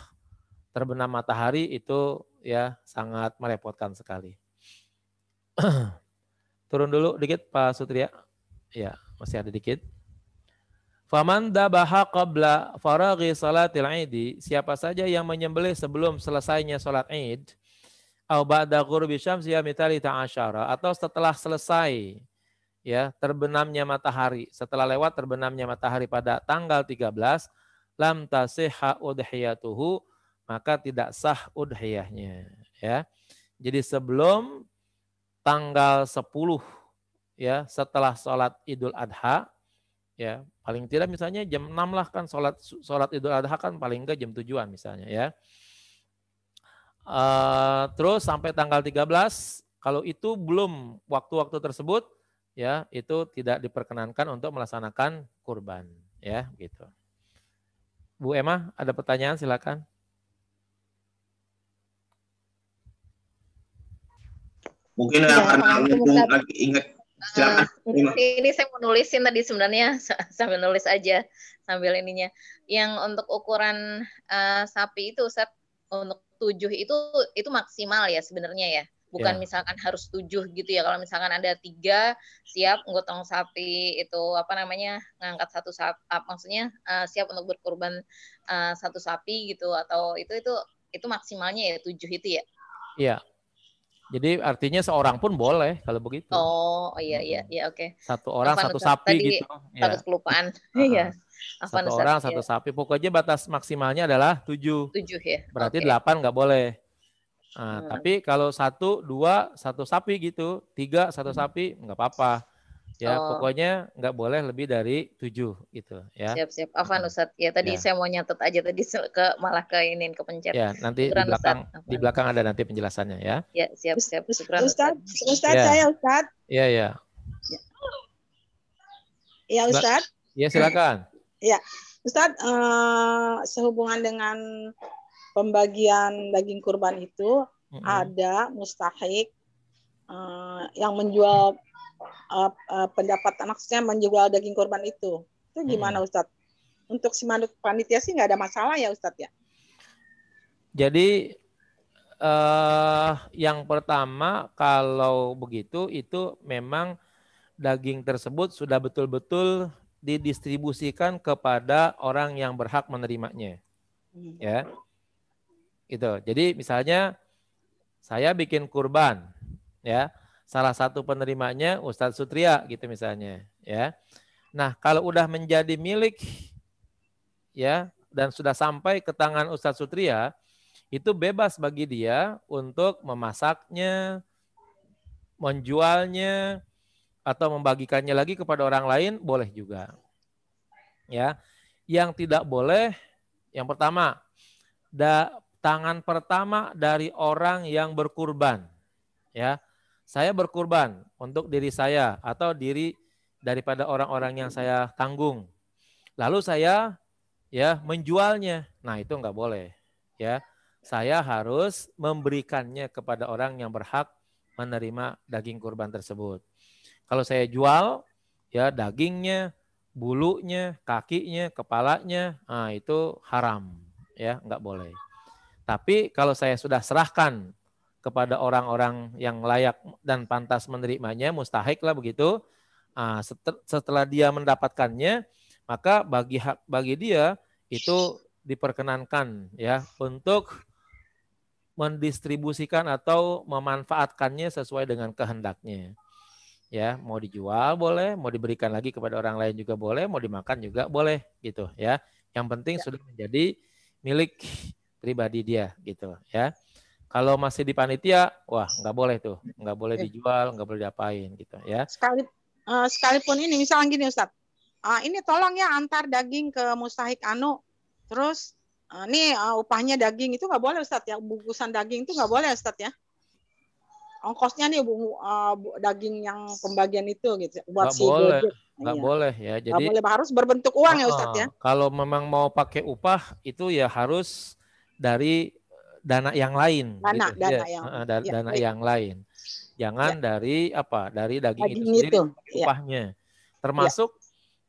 C: terbenam matahari itu ya sangat merepotkan sekali. Turun dulu dikit Pak Sutria. Ya, masih ada dikit. Faman dabaha qabla faraghi salatil Id, siapa saja yang menyembelih sebelum selesainya salat Id, au ba'da ghurubi syamsi mitali ta'asyara, atau setelah selesai ya terbenamnya matahari, setelah lewat terbenamnya matahari pada tanggal 13, lam tasihha udhiyatuhu, maka tidak sah udhiyahnya ya. Jadi sebelum tanggal 10 ya setelah salat Idul Adha ya, paling tidak misalnya jam 6 lah kan salat Idul Adha kan paling enggak jam 7-an misalnya ya. Terus sampai tanggal 13 kalau itu belum waktu-waktu tersebut ya itu tidak diperkenankan untuk melaksanakan kurban ya gitu. Bu Emma ada pertanyaan silakan.
B: Mungkin karena lagi ingat.
D: Ini saya mau nulisin tadi sebenarnya sambil nulis aja sambil ininya. Yang untuk ukuran sapi itu Ustaz, untuk 7 itu maksimal ya sebenarnya ya. Bukan misalkan harus 7 gitu ya. Kalau misalkan ada 3 siap gotong sapi itu ngangkat satu sapi, maksudnya siap untuk berkurban satu sapi gitu, atau itu maksimalnya ya 7 itu ya.
C: Iya. Jadi artinya seorang pun boleh kalau begitu.
D: Oh iya oke.
C: Satu orang satu sapi
D: tadi
C: gitu.
D: Takut kelupaan. Iya.
C: Satu orang satu sapi. Pokoknya batas maksimalnya adalah 7.
D: 7 ya.
C: Berarti 8 nggak boleh. Nah, tapi kalau 1, 2, 1 sapi gitu, 3, 1 sapi nggak apa-apa. Ya, pokoknya nggak boleh lebih dari 7 gitu ya.
D: Siap. Afwan Ustaz. Ya tadi saya mau nyatet aja tadi malah kepencet.
C: Ya, nanti di belakang ada nanti penjelasannya ya.
D: Ya, siap. Syukran
E: Ustaz, saya Ustaz.
C: Iya.
E: Ya Ustaz.
C: Iya, silakan.
E: Ya, Ustaz, sehubungan dengan pembagian daging kurban itu ada mustahik yang menjual pendapat maksudnya menjual daging kurban itu gimana Ustadz? Untuk si panitia sih nggak ada masalah ya Ustadz ya?
C: Jadi yang pertama kalau begitu itu memang daging tersebut sudah betul-betul didistribusikan kepada orang yang berhak menerimanya. Ya. Gitu. Jadi misalnya saya bikin kurban, ya. Salah satu penerimanya Ustadz Sutria gitu misalnya, ya. Nah, kalau udah menjadi milik ya dan sudah sampai ke tangan Ustadz Sutria, itu bebas bagi dia untuk memasaknya, menjualnya atau membagikannya lagi kepada orang lain boleh juga. Ya. Yang tidak boleh yang pertama, tangan pertama dari orang yang berkurban. Ya. Saya berkurban untuk diri saya atau diri daripada orang-orang yang saya tanggung. Lalu saya ya menjualnya. Nah, itu enggak boleh. Ya. Saya harus memberikannya kepada orang yang berhak menerima daging kurban tersebut. Kalau saya jual ya dagingnya, bulunya, kakinya, kepalanya, nah itu haram, ya, enggak boleh. Tapi kalau saya sudah serahkan kepada orang-orang yang layak dan pantas menerimanya, mustahik lah begitu. Nah, setelah dia mendapatkannya, maka bagi dia itu diperkenankan ya untuk mendistribusikan atau memanfaatkannya sesuai dengan kehendaknya. Ya, mau dijual boleh, mau diberikan lagi kepada orang lain juga boleh, mau dimakan juga boleh gitu ya. Yang penting sudah menjadi milik pribadi dia gitu ya. Kalau masih di panitia, wah nggak boleh tuh, nggak boleh dijual, nggak boleh diapain gitu ya.
E: Sekalipun ini misalnya gini Ustadz, ini tolong ya antar daging ke Mustahik Anu, terus ini upahnya daging itu nggak boleh Ustadz ya, bungkusan daging itu nggak boleh Ustadz ya. Ongkosnya nih daging yang pembagian itu gitu buat si Gojek.
C: Nggak boleh ya. Jadi
E: nggak boleh, harus berbentuk uang ya Ustadz ya.
C: Kalau memang mau pakai upah itu ya harus dari dana yang lain. Dana yang lain. Jangan dari dari daging itu sendiri upahnya. Termasuk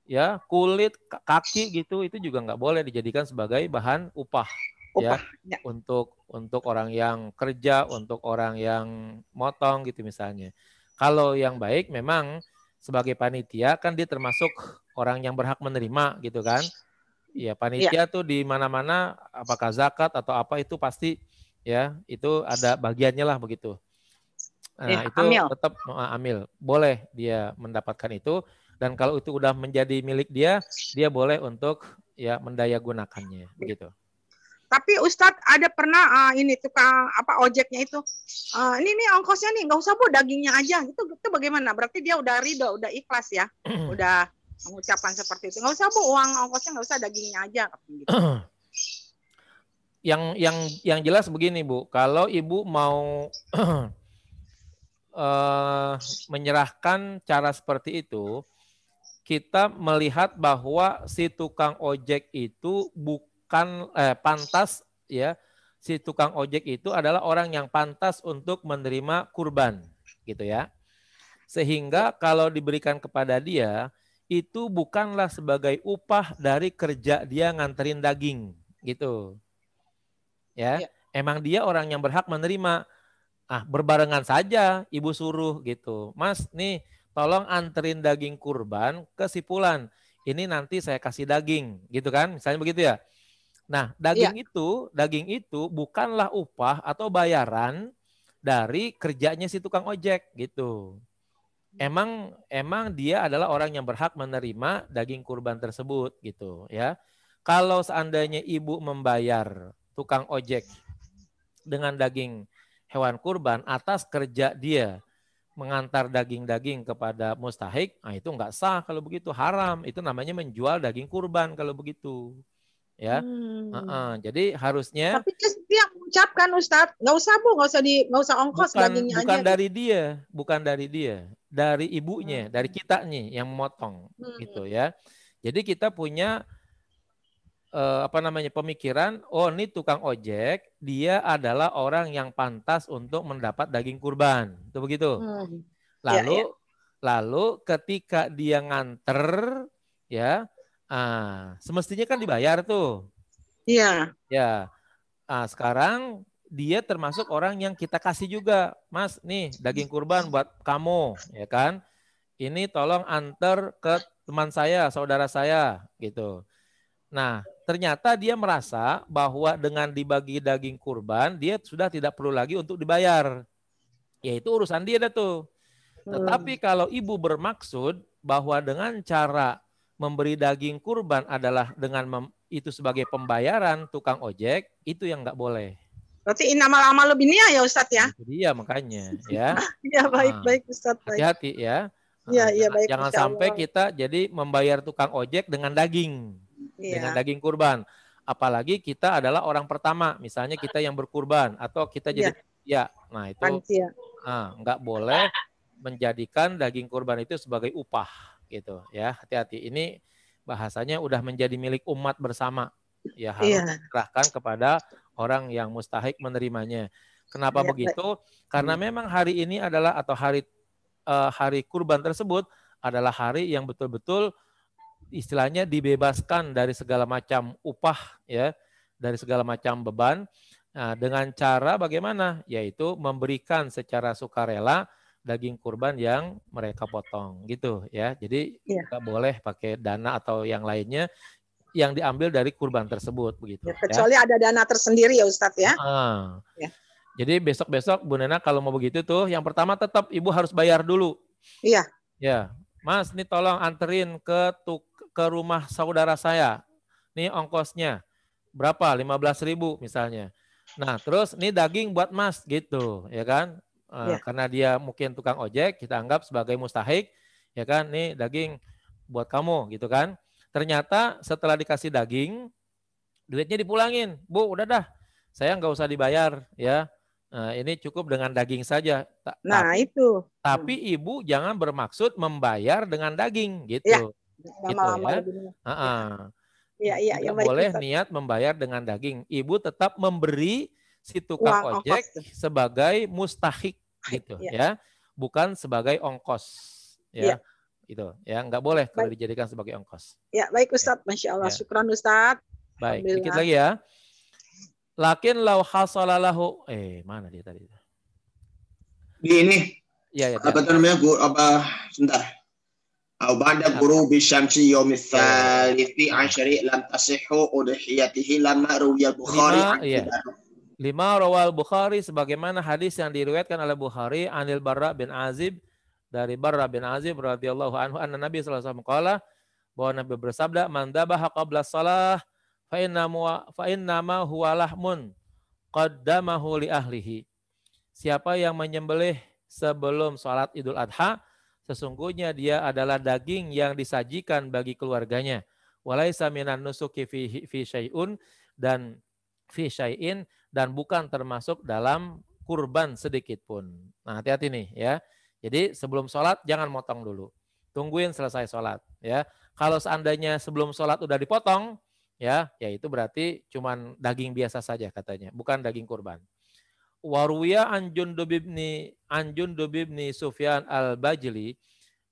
C: ya kulit, kaki gitu itu juga nggak boleh dijadikan sebagai bahan upah. Ya, untuk orang yang kerja, untuk orang yang motong gitu misalnya. Kalau yang baik memang sebagai panitia kan dia termasuk orang yang berhak menerima gitu kan. Ya panitia tuh di mana-mana apakah zakat atau apa itu pasti ya itu ada bagiannya lah begitu. Nah, itu tetap amil. Boleh dia mendapatkan itu dan kalau itu udah menjadi milik dia boleh untuk ya mendaya gunakannya begitu.
E: Tapi Ustadz ada pernah ini tukang ojeknya itu ini nih ongkosnya nih nggak usah Bu dagingnya aja itu bagaimana? Berarti dia udah ridho, udah ikhlas ya, udah mengucapkan seperti itu. Nggak usah Bu uang ongkosnya nggak usah dagingnya aja. Gitu.
C: Yang jelas begini Bu, kalau Ibu mau menyerahkan cara seperti itu, kita melihat bahwa si tukang ojek itu pantas ya, si tukang ojek itu adalah orang yang pantas untuk menerima kurban gitu ya. Sehingga kalau diberikan kepada dia itu bukanlah sebagai upah dari kerja dia nganterin daging gitu. Ya, emang dia orang yang berhak menerima. Berbarengan saja Ibu suruh gitu. Mas, nih tolong anterin daging kurban ke si Fulan. Ini nanti saya kasih daging gitu kan, misalnya begitu ya. Nah, daging itu bukanlah upah atau bayaran dari kerjanya si tukang ojek gitu. Emang dia adalah orang yang berhak menerima daging kurban tersebut gitu ya. Kalau seandainya Ibu membayar tukang ojek dengan daging hewan kurban atas kerja dia mengantar daging-daging kepada mustahik, itu enggak sah kalau begitu, haram. Itu namanya menjual daging kurban kalau begitu. Ya, jadi harusnya.
E: Tapi dia mengucapkan Ustadz, nggak usah Bu, nggak usah ongkos dagingnya aja.
C: Bukan dari dia, dari ibunya, dari kita nih yang memotong, gitu ya. Jadi kita punya pemikiran, oh ini tukang ojek, dia adalah orang yang pantas untuk mendapat daging kurban, itu begitu. Lalu Lalu ketika dia nganter, ya, semestinya kan dibayar tuh.
E: Iya.
C: Ya, sekarang dia termasuk orang yang kita kasih juga, Mas, nih daging kurban buat kamu, ya kan? Ini tolong antar ke teman saya, saudara saya, gitu. Nah, ternyata dia merasa bahwa dengan dibagi daging kurban, dia sudah tidak perlu lagi untuk dibayar. Ya itu urusan dia dah tuh. Tetapi kalau ibu bermaksud bahwa dengan cara memberi daging kurban adalah dengan itu sebagai pembayaran tukang ojek, itu yang nggak boleh.
E: Berarti inamal amal lebih nia ya Ustadz ya?
C: Itu dia makanya ya.
E: Iya baik Ustadz.
C: Hati-hati ya.
E: Iya baik.
C: Jangan sampai kita jadi membayar tukang ojek dengan daging. Dengan daging kurban. Apalagi kita adalah orang pertama, misalnya kita yang berkurban atau kita jadi nah itu nggak boleh menjadikan daging kurban itu sebagai upah gitu ya. Hati-hati, ini bahasanya udah menjadi milik umat bersama ya, harus diserahkan kepada orang yang mustahik menerimanya. Kenapa begitu? Karena memang hari ini adalah atau hari kurban tersebut adalah hari yang betul-betul istilahnya dibebaskan dari segala macam upah ya, dari segala macam beban. Nah, dengan cara bagaimana? Yaitu memberikan secara sukarela daging kurban yang mereka potong gitu ya. Jadi nggak boleh pakai dana atau yang lainnya yang diambil dari kurban tersebut begitu.
E: Kecuali ada dana tersendiri ya Ustadz ya.
C: Jadi besok-besok Bu Nena kalau mau begitu tuh, yang pertama tetap ibu harus bayar dulu.
E: Iya.
C: Ya, Mas, ini tolong anterin ke rumah saudara saya. Nih ongkosnya berapa? 15.000 misalnya. Nah, terus ini daging buat Mas gitu, ya kan? Karena dia mungkin tukang ojek, kita anggap sebagai mustahik, ya kan? Nih daging buat kamu gitu kan? Ternyata setelah dikasih daging, duitnya dipulangin. Bu, udah dah, saya nggak usah dibayar ya. Ini cukup dengan daging saja.
E: Itu.
C: Tapi ibu jangan bermaksud membayar dengan daging gitu.
E: Lama-lama
C: ya. Tidak boleh niat membayar dengan daging. Ibu tetap memberi si tukang ojek sebagai mustahik gitu ya, bukan sebagai ongkos ya. Itu ya, nggak boleh kalau dijadikan sebagai ongkos.
E: Ya, baik Ustadz, Masya Allah. Syukran Ustadz.
C: Baik, dikit lagi ya. Lakin lau hasalalahu, mana dia tadi?
B: Di ini.
C: Ya,
B: apa namanya? Sebentar. Au ba'da ghurubi syamsi yaumil tsalits asyri lam tasihhu udhiyatihi lama ruwiya Bukhari.
C: 5 rawal Bukhari, sebagaimana hadis yang diriwayatkan oleh Bukhari anil Barra bin Azib, dari Barra bin Azib radhiyallahu anhu anna Nabi sallallahu alaihi wasallam qala, bahwa Nabi bersabda, man dzabaha qabla shalah fa inna ma huwa lahmun qaddamahu li ahlihi. Siapa yang menyembelih sebelum salat Idul Adha, sesungguhnya dia adalah daging yang disajikan bagi keluarganya. Walaisa minan nusuki fi syai'un dan fi syai'in, dan bukan termasuk dalam kurban sedikit pun. Nah, hati-hati nih ya. Jadi sebelum sholat jangan motong dulu. Tungguin selesai sholat ya. Kalau seandainya sebelum sholat udah dipotong ya itu berarti cuman daging biasa saja katanya, bukan daging kurban. Waruya an Jundub bin Sufyan al-Bajili,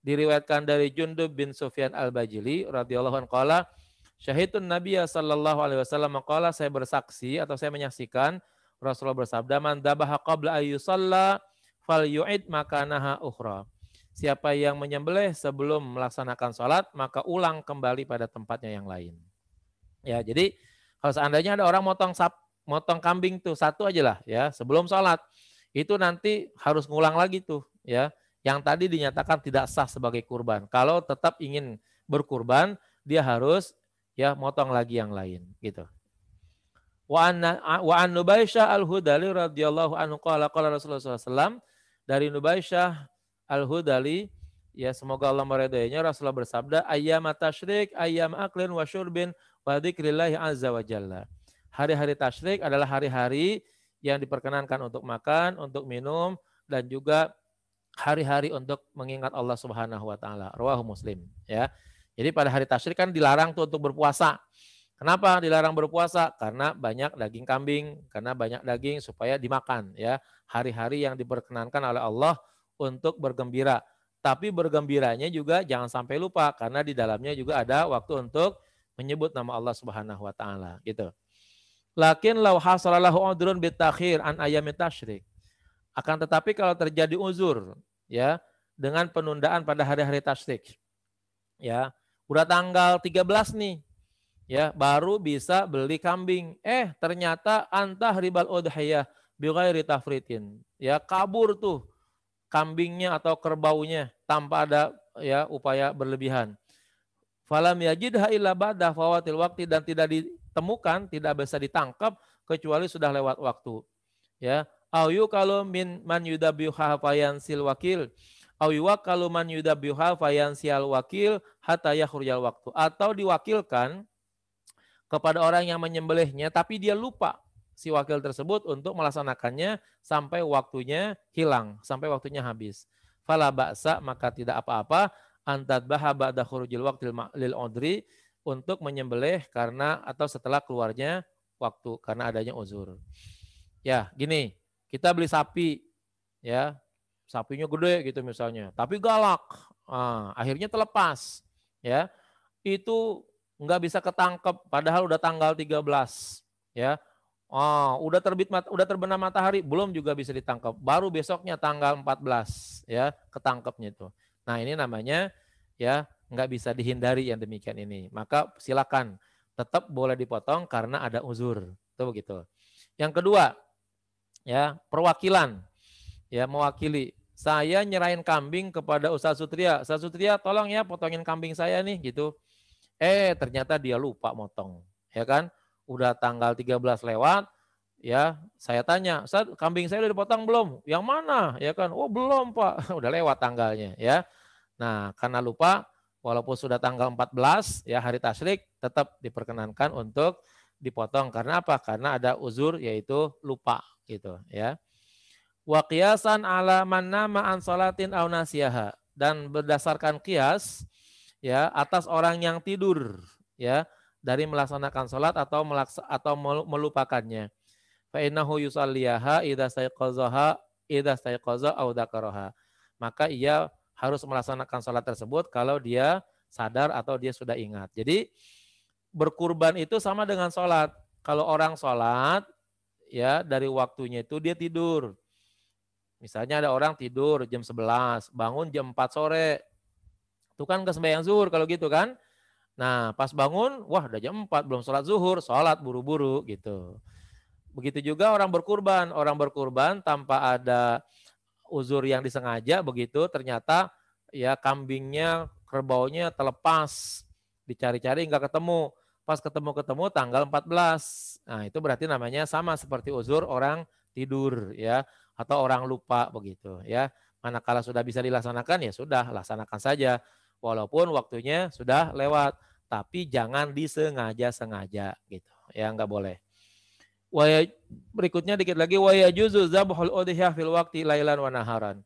C: diriwayatkan dari Jundub bin Sufyan al-Bajili radhiyallahu anhu qala, syahidun Nabiya sallallahu alaihi wasallam qala, saya bersaksi atau saya menyaksikan Rasulullah bersabda, man dzabaha qabla ayyusalla falyu'id makanaha ukhra. Siapa yang menyembelih sebelum melaksanakan salat, maka ulang kembali pada tempatnya yang lain. Ya, jadi kalau seandainya ada orang motong kambing tuh satu aja lah ya sebelum sholat, itu nanti harus ngulang lagi tuh ya. Yang tadi dinyatakan tidak sah sebagai kurban. Kalau tetap ingin berkurban, dia harus ya motong lagi yang lain gitu. Wa an Nubaisyah al-Hudali radhiyallahu anhu qala Rasulullah SAW, dari Nubaisyah al-Hudali, ya semoga Allah meridainya, Rasulullah bersabda, ayyam tasyrik ayyam aklin wa syurbin wa dzikrillahi azza wa jalla. Hari-hari tasyrik adalah hari-hari yang diperkenankan untuk makan, untuk minum, dan juga hari-hari untuk mengingat Allah Subhanahu wa taala. Rawahu Muslim ya. Jadi pada hari tasyrik kan dilarang tuh untuk berpuasa. Kenapa dilarang berpuasa? Karena banyak daging kambing, karena banyak daging supaya dimakan ya. Hari-hari yang diperkenankan oleh Allah untuk bergembira. Tapi bergembiranya juga jangan sampai lupa karena di dalamnya juga ada waktu untuk menyebut nama Allah Subhanahu wa taala gitu. Lakin law hasalalahu udrun bitakhir an ayamit tasyrik. Akan tetapi kalau terjadi uzur ya dengan penundaan pada hari-hari tasyrik. Ya, udah tanggal 13 nih. Ya, baru bisa beli kambing. Ternyata antah ribal udhiyah bi ghairi tafritin. Ya, kabur tuh kambingnya atau kerbaunya tanpa ada ya upaya berlebihan. Falam yajidha illa ba'da fawatil waqti, dan tidak ditemukan, tidak bisa ditangkap kecuali sudah lewat waktu. Ya, au yuqalu min man yudabiha fayansil wakil, au yuqalu man yudabiha fayansil wakil hatta yakhrujal waktu, atau diwakilkan kepada orang yang menyembelihnya tapi dia lupa si wakil tersebut untuk melaksanakannya sampai waktunya hilang, sampai waktunya habis. Fala ba'sa, maka tidak apa-apa antadbaha ba'da khurujil waqtil lil udri, untuk menyembelih karena atau setelah keluarnya waktu karena adanya uzur. Ya, gini, kita beli sapi ya. Sapinya gede gitu misalnya, tapi galak. Akhirnya terlepas ya. Itu nggak bisa ketangkep padahal udah tanggal 13 ya. Udah terbenam matahari, belum juga bisa ditangkap. Baru besoknya tanggal 14 ya ketangkepnya itu. Nah, ini namanya ya nggak bisa dihindari yang demikian ini. Maka silakan tetap boleh dipotong karena ada uzur. Itu begitu. Yang kedua ya, perwakilan. Ya, mewakili. Saya nyerahin kambing kepada Ustaz Sutria. Ustaz Sutria tolong ya potongin kambing saya nih gitu. Ternyata dia lupa motong. Ya kan? Udah tanggal 13 lewat, ya saya tanya, Ustaz, kambing saya udah dipotong belum? Yang mana? Ya kan? Oh belum Pak, udah lewat tanggalnya ya. Nah karena lupa, walaupun sudah tanggal 14 ya hari tasyrik, tetap diperkenankan untuk dipotong. Karena apa? Karena ada uzur yaitu lupa gitu ya. Wa qiyasan ala man nama an salatin aw nasiyaha, dan berdasarkan qiyas ya atas orang yang tidur ya dari melaksanakan salat atau melupakannya. Fa innahu yusalliyaha idza staiqaza aw dzakaraha. Maka ia harus melaksanakan salat tersebut kalau dia sadar atau dia sudah ingat. Jadi berkurban itu sama dengan salat. Kalau orang salat ya dari waktunya itu dia tidur. Misalnya ada orang tidur jam 11, bangun jam 4 sore. Itu kan ke sembahyang zuhur kalau gitu kan. Nah pas bangun, wah udah jam 4, belum sholat zuhur, sholat buru-buru gitu. Begitu juga orang berkurban tanpa ada uzur yang disengaja begitu, ternyata ya kambingnya, kerbaunya terlepas, dicari-cari nggak ketemu. Pas ketemu tanggal 14. Nah itu berarti namanya sama seperti uzur orang tidur ya, atau orang lupa begitu ya. Manakala sudah bisa dilaksanakan ya sudah, laksanakan saja. Walaupun waktunya sudah lewat, tapi jangan disengaja-sengaja gitu. Ya nggak boleh. Berikutnya dikit lagi, wa yajuzu zabhul udhiyah fil waqti lailan wa naharan.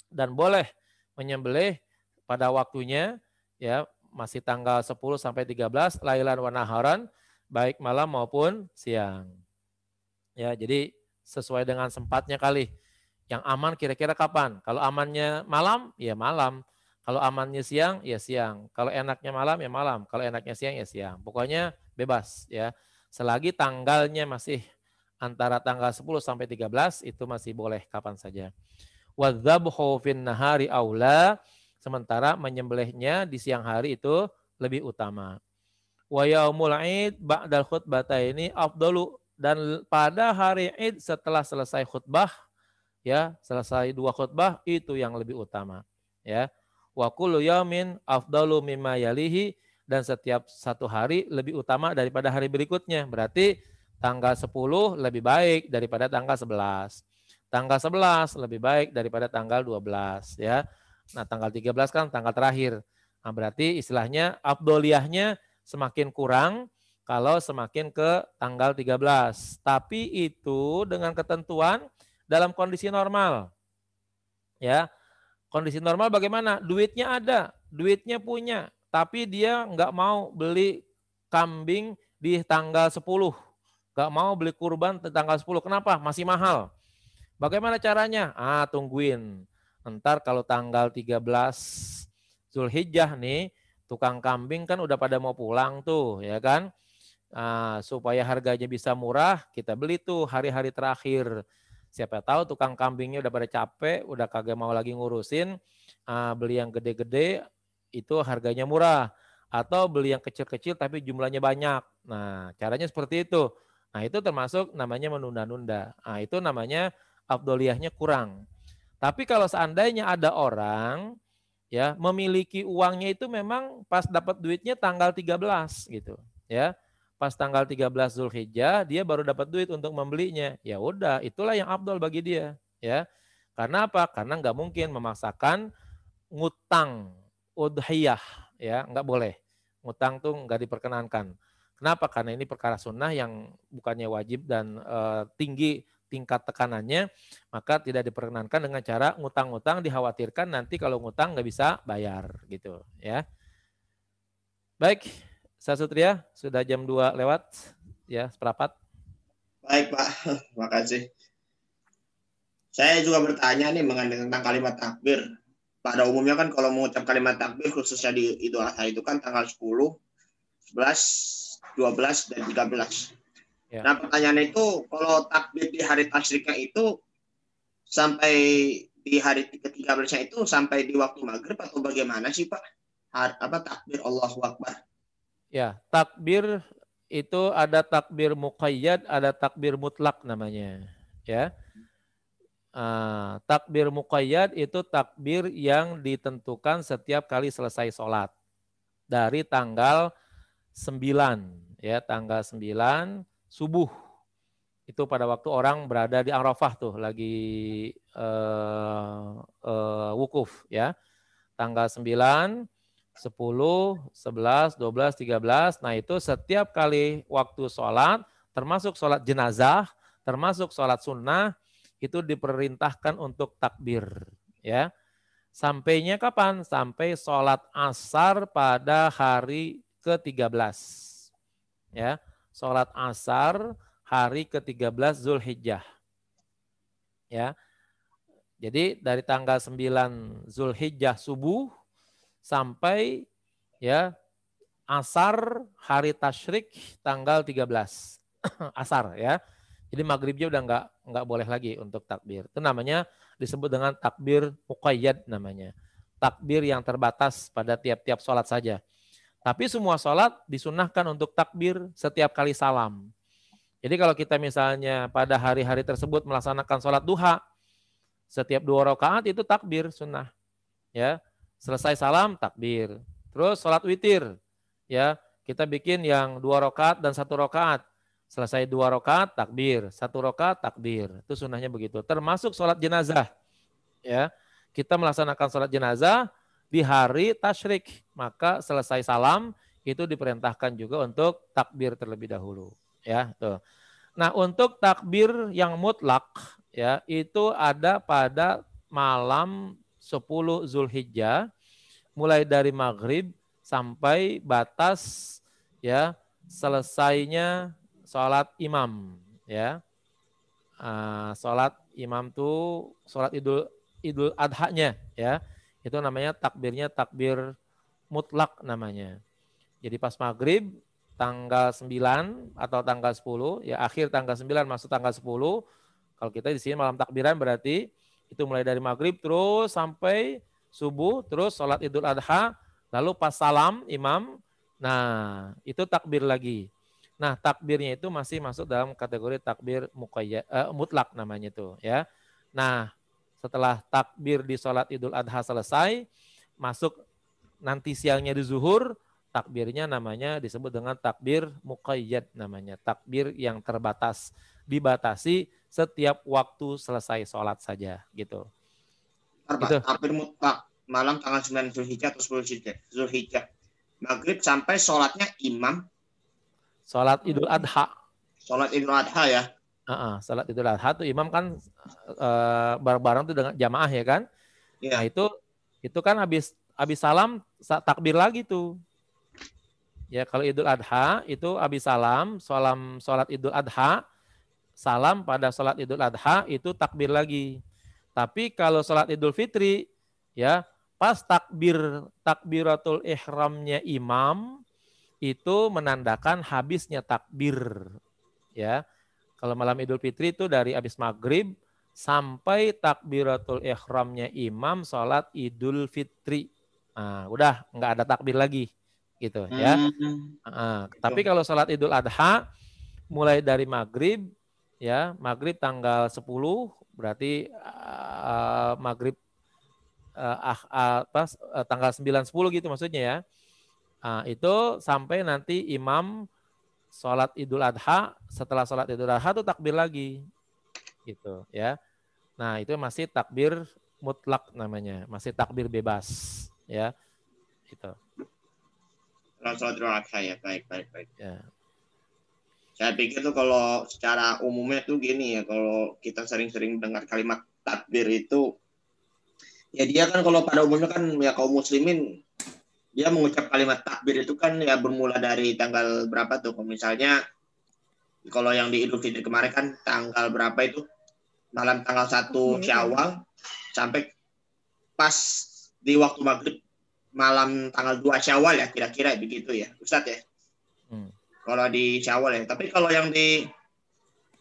C: Dan boleh menyembelih pada waktunya ya, masih tanggal 10 sampai 13 lailan wa naharan, baik malam maupun siang. Ya, jadi sesuai dengan sempatnya kali. Yang aman kira-kira kapan? Kalau amannya malam, ya malam. Kalau amannya siang, ya siang. Kalau enaknya malam, ya malam. Kalau enaknya siang, ya siang. Pokoknya bebas ya. Selagi tanggalnya masih antara tanggal 10 sampai 13, itu masih boleh kapan saja. Wadzabhu fin nahari aula, sementara menyembelihnya di siang hari itu lebih utama. Wa yaumul id ba'dal khutbataini afdalu, dan pada hari Id setelah selesai khutbah ya, selesai 2 khutbah itu yang lebih utama ya. Wa kullu yaumin afdalu mimma yalihi, dan setiap satu hari lebih utama daripada hari berikutnya. Berarti tanggal 10 lebih baik daripada tanggal 11. Tanggal 11 lebih baik daripada tanggal 12 ya. Nah, tanggal 13 kan tanggal terakhir. Nah, berarti istilahnya afdoliyahnya semakin kurang kalau semakin ke tanggal 13. Tapi itu dengan ketentuan dalam kondisi normal. Ya. Kondisi normal bagaimana? Duitnya ada, duitnya punya, tapi dia nggak mau beli kambing di tanggal 10. Nggak mau beli kurban di tanggal 10. Kenapa? Masih mahal. Bagaimana caranya? Tungguin. Ntar kalau tanggal 13 Zulhijjah nih, tukang kambing kan udah pada mau pulang tuh, ya kan? Supaya harganya bisa murah, kita beli tuh hari-hari terakhir. Siapa tahu tukang kambingnya udah pada capek, udah kagak mau lagi ngurusin, beli yang gede-gede itu harganya murah. Atau beli yang kecil-kecil tapi jumlahnya banyak. Nah, caranya seperti itu. Nah, itu termasuk namanya menunda-nunda. Nah, itu namanya afdoliyahnya kurang. Tapi kalau seandainya ada orang ya memiliki uangnya itu memang pas dapat duitnya tanggal 13 gitu, ya. Pas tanggal 13 Zulhijjah dia baru dapat duit untuk membelinya. Ya udah, itulah yang afdol bagi dia, ya. Karena apa? Karena nggak mungkin memaksakan ngutang udhiyah, ya, nggak boleh. Ngutang tuh nggak diperkenankan. Kenapa? Karena ini perkara sunnah yang bukannya wajib dan tinggi tingkat tekanannya, maka tidak diperkenankan dengan cara ngutang-ngutang, dikhawatirkan nanti kalau ngutang nggak bisa bayar gitu, ya. Baik, Sasutria, sudah jam 2 lewat, ya, seperempat.
B: Baik Pak, terima kasih. Saya juga bertanya nih mengenai tentang kalimat takbir. Pada umumnya kan kalau mengucap kalimat takbir khususnya di Idul Adha itu kan tanggal 10, 11, 12, dan 13. Ya. Nah pertanyaannya itu kalau takbir di hari tasyriknya itu sampai di hari ke-13-nya itu sampai di waktu maghrib atau bagaimana sih Pak? Takbir Allahu Akbar?
C: Ya, takbir itu ada takbir muqayyad, ada takbir mutlak namanya. Ya. Takbir muqayyad itu takbir yang ditentukan setiap kali selesai sholat. Dari tanggal 9, ya, tanggal 9 subuh. Itu pada waktu orang berada di Arafah tuh, lagi wukuf, ya. Tanggal 9, 10, 11, 12, 13. Nah itu setiap kali waktu sholat, termasuk sholat jenazah, termasuk sholat sunnah, itu diperintahkan untuk takbir, ya. Sampainya kapan? Sampai sholat asar pada hari ke-13, ya. Sholat asar hari ke-13 Zulhijjah, ya. Jadi dari tanggal 9 Zulhijjah subuh sampai, ya, asar hari tasyrik tanggal 13 asar, ya. Jadi maghribnya udah nggak boleh lagi untuk takbir. Itu namanya disebut dengan takbir muqayyad namanya. Takbir yang terbatas pada tiap-tiap sholat saja. Tapi semua sholat disunnahkan untuk takbir setiap kali salam. Jadi kalau kita misalnya pada hari-hari tersebut melaksanakan sholat duha, setiap 2 rakaat itu takbir sunnah. Ya, selesai salam takbir. Terus sholat witir, ya, kita bikin yang 2 rakaat dan 1 rakaat. Selesai 2 rakaat takbir, 1 rakaat takbir. Itu sunnahnya begitu. Termasuk sholat jenazah. Ya, kita melaksanakan sholat jenazah di hari tasyrik. Maka selesai salam itu diperintahkan juga untuk takbir terlebih dahulu. Ya, tuh. Nah untuk takbir yang mutlak, ya, itu ada pada malam 10 Zulhijjah, mulai dari maghrib sampai batas, ya, selesainya sholat imam, ya. Sholat imam tuh sholat idul adha-nya, ya. Itu namanya takbirnya takbir mutlak namanya. Jadi pas maghrib tanggal 9 atau tanggal 10, ya, akhir tanggal 9 masuk tanggal 10. Kalau kita di sini malam takbiran berarti itu mulai dari maghrib terus sampai subuh, terus sholat idul adha, lalu pas salam imam, nah itu takbir lagi. Nah takbirnya itu masih masuk dalam kategori takbir mutlak namanya itu, ya. Nah setelah takbir di sholat idul adha selesai, masuk nanti siangnya di zuhur, takbirnya namanya disebut dengan takbir muqayyad namanya. Takbir yang terbatas, dibatasi setiap waktu selesai sholat saja gitu.
B: Gitu. Takbir mutlak malam tanggal 9 Zulhijjah atau 10 Zulhijjah. Maghrib sampai sholatnya imam.
C: Sholat idul adha.
B: Sholat idul adha, ya.
C: Sholat idul adha tuh imam kan bareng-bareng tuh dengan jamaah, ya kan. Ya. Nah itu kan habis salam takbir lagi tuh. Ya kalau idul adha itu habis salam sholat idul adha, salam pada sholat idul adha itu takbir lagi. Tapi kalau sholat Idul Fitri, ya pas takbiratul ihramnya imam itu menandakan habisnya takbir. Ya, kalau malam Idul Fitri itu dari habis maghrib sampai takbiratul ihramnya imam sholat Idul Fitri. Nah, udah nggak ada takbir lagi, gitu ya. Tapi kalau sholat Idul Adha mulai dari maghrib, ya maghrib tanggal 10 berarti maghrib tanggal 9-10 gitu maksudnya ya. Itu sampai nanti imam sholat Idul Adha, setelah sholat Idul Adha itu takbir lagi, gitu ya. Nah itu masih takbir mutlak namanya, masih takbir bebas, ya. Itu.
B: Sholat Idul Adha ya, baik.
C: Ya.
B: Saya pikir tuh kalau secara umumnya tuh gini ya, kalau kita sering-sering dengar kalimat takbir itu, ya dia kan kalau pada umumnya kan ya kaum muslimin, dia mengucap kalimat takbir itu kan ya bermula dari tanggal berapa tuh, misalnya kalau yang di Idul Fitri kemarin kan tanggal berapa itu, malam tanggal 1 Syawal sampai pas di waktu maghrib malam tanggal 2 Syawal ya, kira-kira begitu ya Ustadz ya. Kalau di Syawal ya. Tapi kalau yang di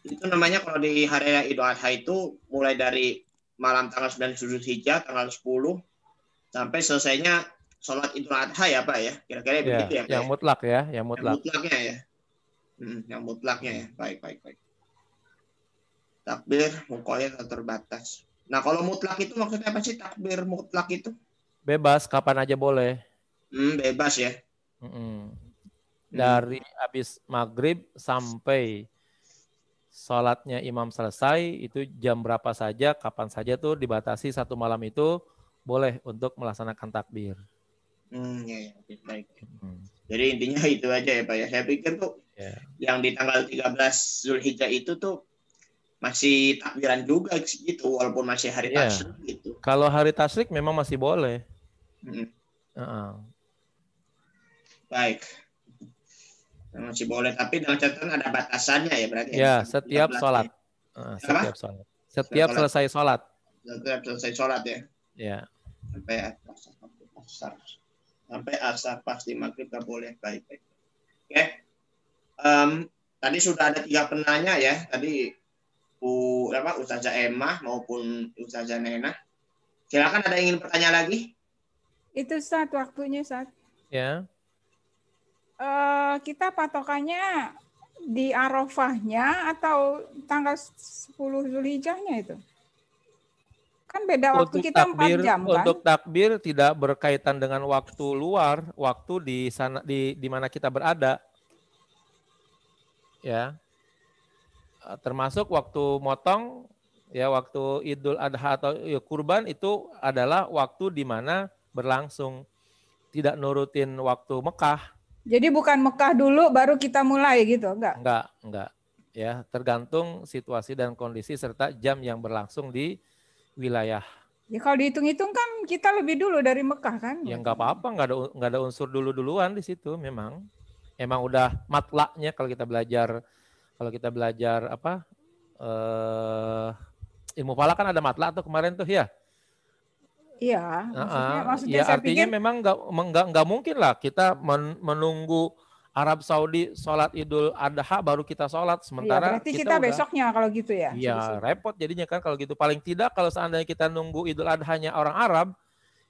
B: itu namanya kalau di hari Idul Adha itu mulai dari malam tanggal 9 Zulhijjah tanggal 10 sampai selesainya sholat Idul Adha ya Pak ya. Kira-kira
C: Ya,
B: begitu ya Pak.
C: yang mutlak ya, yang mutlak.
B: Yang mutlaknya ya. Yang mutlaknya ya. Baik. Takbir mukoyat atau terbatas. Nah, kalau mutlak itu maksudnya apa sih takbir mutlak itu?
C: Bebas kapan aja boleh.
B: Bebas ya.
C: Dari habis maghrib sampai sholatnya imam selesai itu jam berapa saja, kapan saja tuh dibatasi satu malam itu boleh untuk melaksanakan takbir.
B: Ya, baik. Jadi intinya itu aja ya Pak ya. Saya pikir tuh yang di tanggal 13 Zulhijjah itu tuh masih takbiran juga gitu, walaupun masih hari tasyrik gitu.
C: Kalau hari tasyrik memang masih boleh.
B: Baik. Masih boleh, tapi dengan catatan ada batasannya ya berarti.
C: Ya, setiap sholat. Setiap sholat. Setiap selesai sholat.
B: Setiap selesai sholat ya.
C: Ya.
B: Sampai asar pasti maghrib nggak boleh. Baik. Oke. Tadi sudah ada 3 penanya ya. Tadi Ustazah Emma maupun Ustazah Nena. Silakan, ada yang ingin bertanya lagi?
F: Itu Ustaz, waktunya Ustaz.
C: Ya.
F: Kita patokannya di Arafahnya atau tanggal 10 Zulhijjahnya itu? Kan beda waktu kita takbir, 4 jam kan?
C: Untuk takbir tidak berkaitan dengan waktu luar, waktu di sana di mana kita berada. Ya. Termasuk waktu motong, ya waktu Idul Adha atau kurban itu adalah waktu di mana berlangsung, tidak nurutin waktu Mekah.
F: Jadi bukan Mekah dulu baru kita mulai gitu, enggak?
C: Enggak. Ya, tergantung situasi dan kondisi serta jam yang berlangsung di wilayah.
F: Ya kalau dihitung-hitung kan kita lebih dulu dari Mekah kan?
C: Ya enggak apa-apa, enggak ada unsur duluan di situ memang. Emang udah matlaknya kalau kita belajar apa? Ilmu falak kan ada matlak tuh kemarin tuh ya.
F: Iya, maksudnya
C: ya,
F: saya
C: artinya
F: pikir
C: memang nggak mungkin lah kita menunggu Arab Saudi sholat Idul Adha baru kita sholat, sementara
F: berarti kita besoknya kalau gitu ya.
C: Iya, repot jadinya kan kalau gitu. Paling tidak kalau seandainya kita nunggu Idul Adhanya orang Arab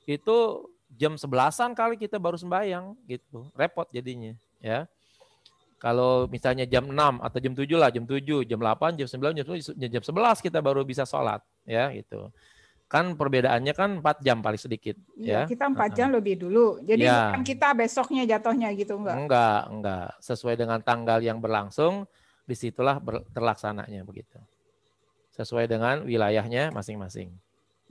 C: itu jam 11-an kali kita baru sembahyang gitu. Repot jadinya ya. Kalau misalnya jam 6 atau jam 7 lah, jam 7, jam 8, jam 9, jam 11 kita baru bisa sholat ya gitu. Kan perbedaannya kan 4 jam paling sedikit.
F: Iya, ya. Kita 4 jam lebih dulu. Jadi bukan kita besoknya jatuhnya gitu, enggak?
C: Enggak. Sesuai dengan tanggal yang berlangsung, disitulah terlaksananya begitu. Sesuai dengan wilayahnya masing-masing.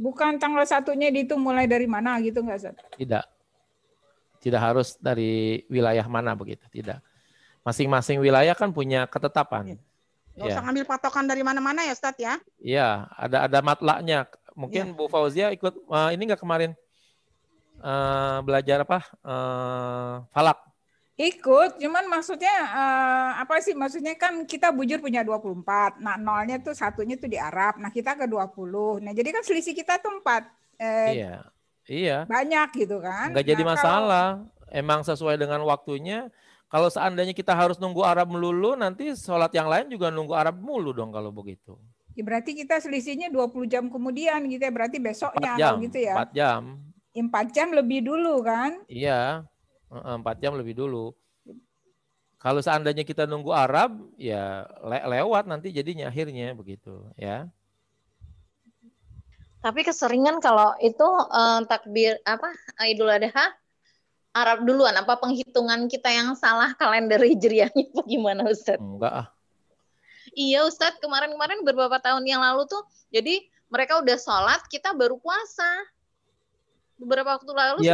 F: Bukan tanggal 1-nya itu mulai dari mana gitu enggak, Ustaz?
C: Tidak. Tidak harus dari wilayah mana begitu, tidak. Masing-masing wilayah kan punya ketetapan.
E: Nggak usah ngambil patokan dari mana-mana ya Ustaz ya?
C: Iya, ada matlaknya. Mungkin Bu Fauzia ikut ini nggak kemarin belajar apa falak?
F: Ikut, cuman maksudnya apa sih? Maksudnya kan kita bujur punya 24. Nah, nolnya tuh satunya tuh di Arab. Nah, kita ke 20. Nah, jadi kan selisih kita tuh 4.
C: Iya. Iya.
F: Banyak gitu kan.
C: Nggak jadi
F: Nah,
C: masalah. Emang sesuai dengan waktunya. Kalau seandainya kita harus nunggu Arab melulu, nanti sholat yang lain juga nunggu Arab mulu dong kalau begitu.
F: Ya berarti kita selisihnya 20 jam kemudian gitu ya. Berarti besoknya
C: 4 jam,
F: kalau gitu ya.
C: 4 jam.
F: 4 jam lebih dulu kan?
C: Iya. 4 jam lebih dulu. Kalau seandainya kita nunggu Arab, ya lewat nanti jadinya akhirnya begitu, ya.
D: Tapi keseringan kalau itu takbir Idul Adha Arab duluan, apa penghitungan kita yang salah kalender hijriahnya apa gimana Ustadz?
C: Enggak ah.
D: Iya Ustadz, kemarin-kemarin beberapa tahun yang lalu tuh, jadi mereka udah sholat, kita baru puasa. Beberapa waktu lalu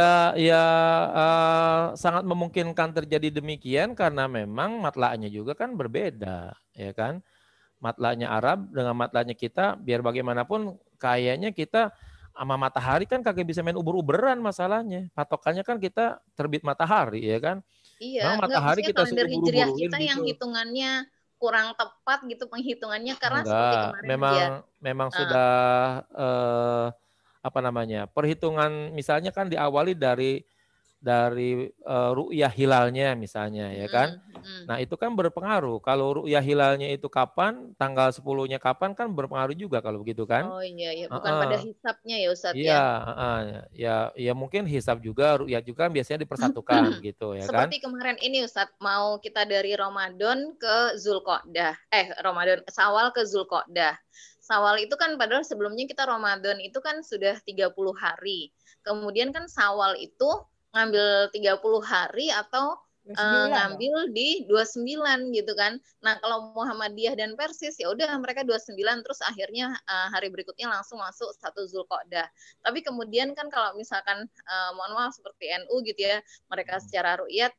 C: sangat memungkinkan terjadi demikian karena memang matla'nya juga kan berbeda, ya kan? Matla'nya Arab dengan matla'nya kita, biar bagaimanapun kayaknya kita sama matahari kan kagak bisa main uber-uberan masalahnya. Patokannya kan kita terbit matahari, ya kan?
D: Iya,
C: memang matahari kita
D: kalender hijriah kita
C: gitu.
D: yang hitungannya kurang tepat gitu penghitungannya karena
C: enggak,
D: seperti kemarin
C: memang sudah perhitungan misalnya kan diawali dari ru'yah hilalnya misalnya, ya kan? Nah, itu kan berpengaruh. Kalau ru'yah hilalnya itu kapan, tanggal 10-nya kapan kan berpengaruh juga kalau begitu kan?
D: Oh iya, bukan pada hisabnya ya Ustadz
C: ya. Ya mungkin hisab juga, ru'yah juga biasanya dipersatukan gitu ya kan?
D: Seperti kemarin ini Ustadz, mau kita dari Ramadan ke Zulqa'dah. Ramadan Syawal ke Zulqa'dah. Syawal itu kan padahal sebelumnya kita Ramadan itu kan sudah 30 hari. Kemudian kan Syawal itu ngambil 30 hari atau ngambil di 29 gitu kan. Nah, kalau Muhammadiyah dan Persis ya udah mereka 29 terus akhirnya hari berikutnya langsung masuk 1 Zulqa'dah. Tapi kemudian kan kalau misalkan mohon maaf seperti NU gitu ya, mereka secara ru'yat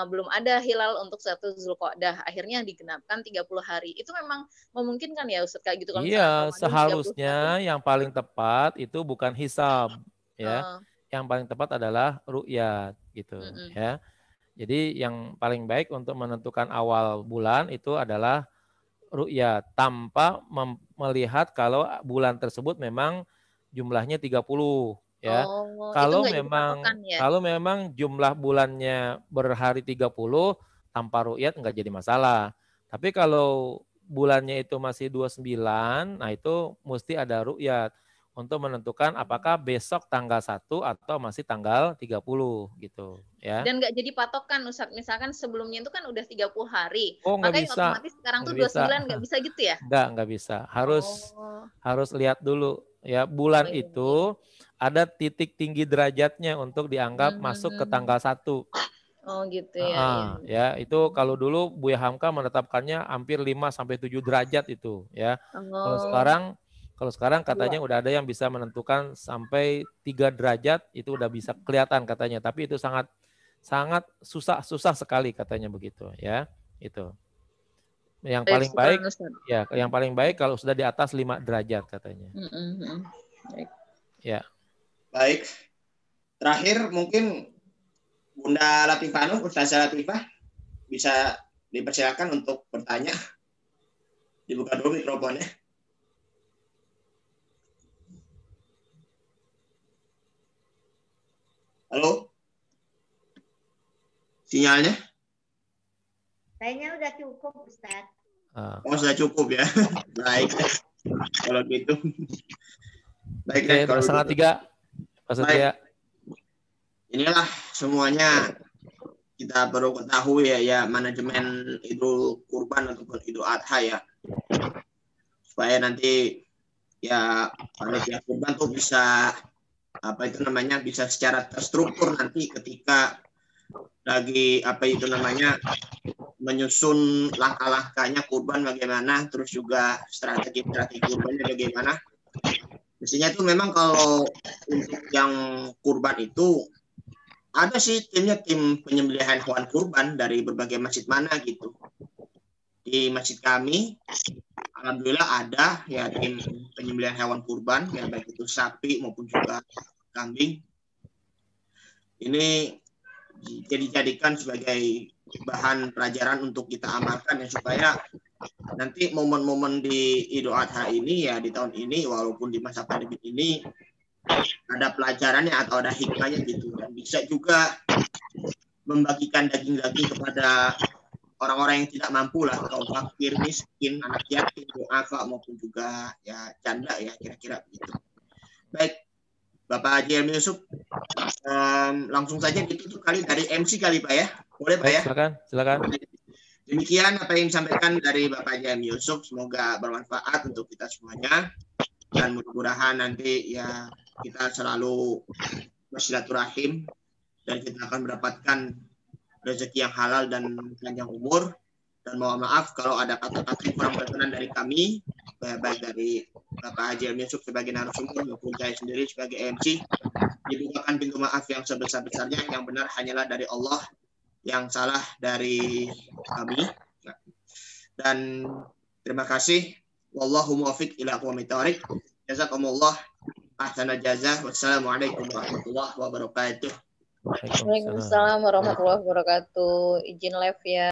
D: belum ada hilal untuk 1 Zulqa'dah, akhirnya digenapkan 30 hari. Itu memang memungkinkan ya Ustaz kayak gitu? Kalau
C: iya, seharusnya yang paling tepat itu bukan hisab ya. Yang paling tepat adalah ru'yat gitu ya. Jadi yang paling baik untuk menentukan awal bulan itu adalah ru'yat tanpa melihat kalau bulan tersebut memang jumlahnya 30 ya. Kalau memang jumlah bulannya berhari 30 tanpa ru'yat enggak jadi masalah. Tapi kalau bulannya itu masih 29, nah itu mesti ada ru'yat untuk menentukan apakah besok tanggal 1 atau masih tanggal 30 gitu ya.
D: Dan nggak jadi patokan Ustaz, misalkan sebelumnya itu kan udah 30 hari.
C: Makanya
D: otomatis sekarang tuh 29 nggak bisa gitu ya?
C: Nggak bisa. Harus lihat dulu ya, bulan itu ada titik tinggi derajatnya untuk dianggap masuk ke tanggal 1.
D: Oh gitu ya.
C: Ya, itu kalau dulu Buya Hamka menetapkannya hampir 5 sampai 7 derajat itu ya. Kalau sekarang katanya udah ada yang bisa menentukan sampai 3 derajat itu udah bisa kelihatan katanya, tapi itu sangat susah sekali katanya begitu ya. Itu. Yang paling baik ya, yang paling baik kalau sudah di atas 5 derajat katanya. Ya.
B: Baik. Terakhir mungkin Bunda Latifah, Ustazah Latifah bisa dipersilakan untuk bertanya. Dibuka dulu mikrofonnya. Halo? Sinyalnya?
G: Kayaknya udah cukup, Ustaz.
B: Oh, sudah cukup ya. Baik. Kalau gitu. Baik,
C: kalau setengah 3. Baik.
B: Inilah semuanya kita perlu ketahui ya manajemen Idul Kurban ataupun Idul Adha ya. Supaya nanti ya panitia kurban tuh bisa bisa secara terstruktur nanti ketika lagi menyusun langkah-langkahnya kurban bagaimana, terus juga strategi kurbannya bagaimana. Mestinya itu memang kalau untuk yang kurban itu ada sih tim penyembelihan hewan kurban dari berbagai masjid mana gitu. Di masjid kami alhamdulillah ada ya tim penyembelihan hewan kurban ya, baik itu sapi maupun juga kambing. Ini dijadikan sebagai bahan pelajaran untuk kita amalkan ya, supaya nanti momen-momen di Idul Adha ini ya, di tahun ini walaupun di masa pandemi ini ada pelajarannya atau ada hikmahnya gitu, dan bisa juga membagikan daging-daging kepada orang-orang yang tidak mampu lah, kaum fakir, miskin, anak yatim, duafa maupun juga ya janda ya, kira-kira begitu. Baik, Bapak Haji Helmi Yusuf, langsung saja ditutup kali dari MC kali Pak ya, boleh Pak ya?
C: Silakan.
B: Demikian apa yang disampaikan dari Bapak Haji Helmi Yusuf, semoga bermanfaat untuk kita semuanya, dan mudah-mudahan nanti ya kita selalu bersilaturahim dan kita akan mendapatkan rezeki yang halal dan panjang umur. Dan mohon maaf kalau ada kata-kata yang kurang berkenan dari kami, baik dari Bapak Haji Helmi Yusuf sebagai narasumber maupun saya sendiri sebagai MC. Dibukakan pintu maaf yang sebesar-besarnya, yang benar hanyalah dari Allah, yang salah dari kami. Dan terima kasih. Wallahu muwaffiq ila aqwamit thoriq. Jazakumullah ahsanal jazaa. Wassalamualaikum warahmatullahi wabarakatuh.
D: Waalaikumsalam warahmatullahi wabarakatuh. Izin live ya.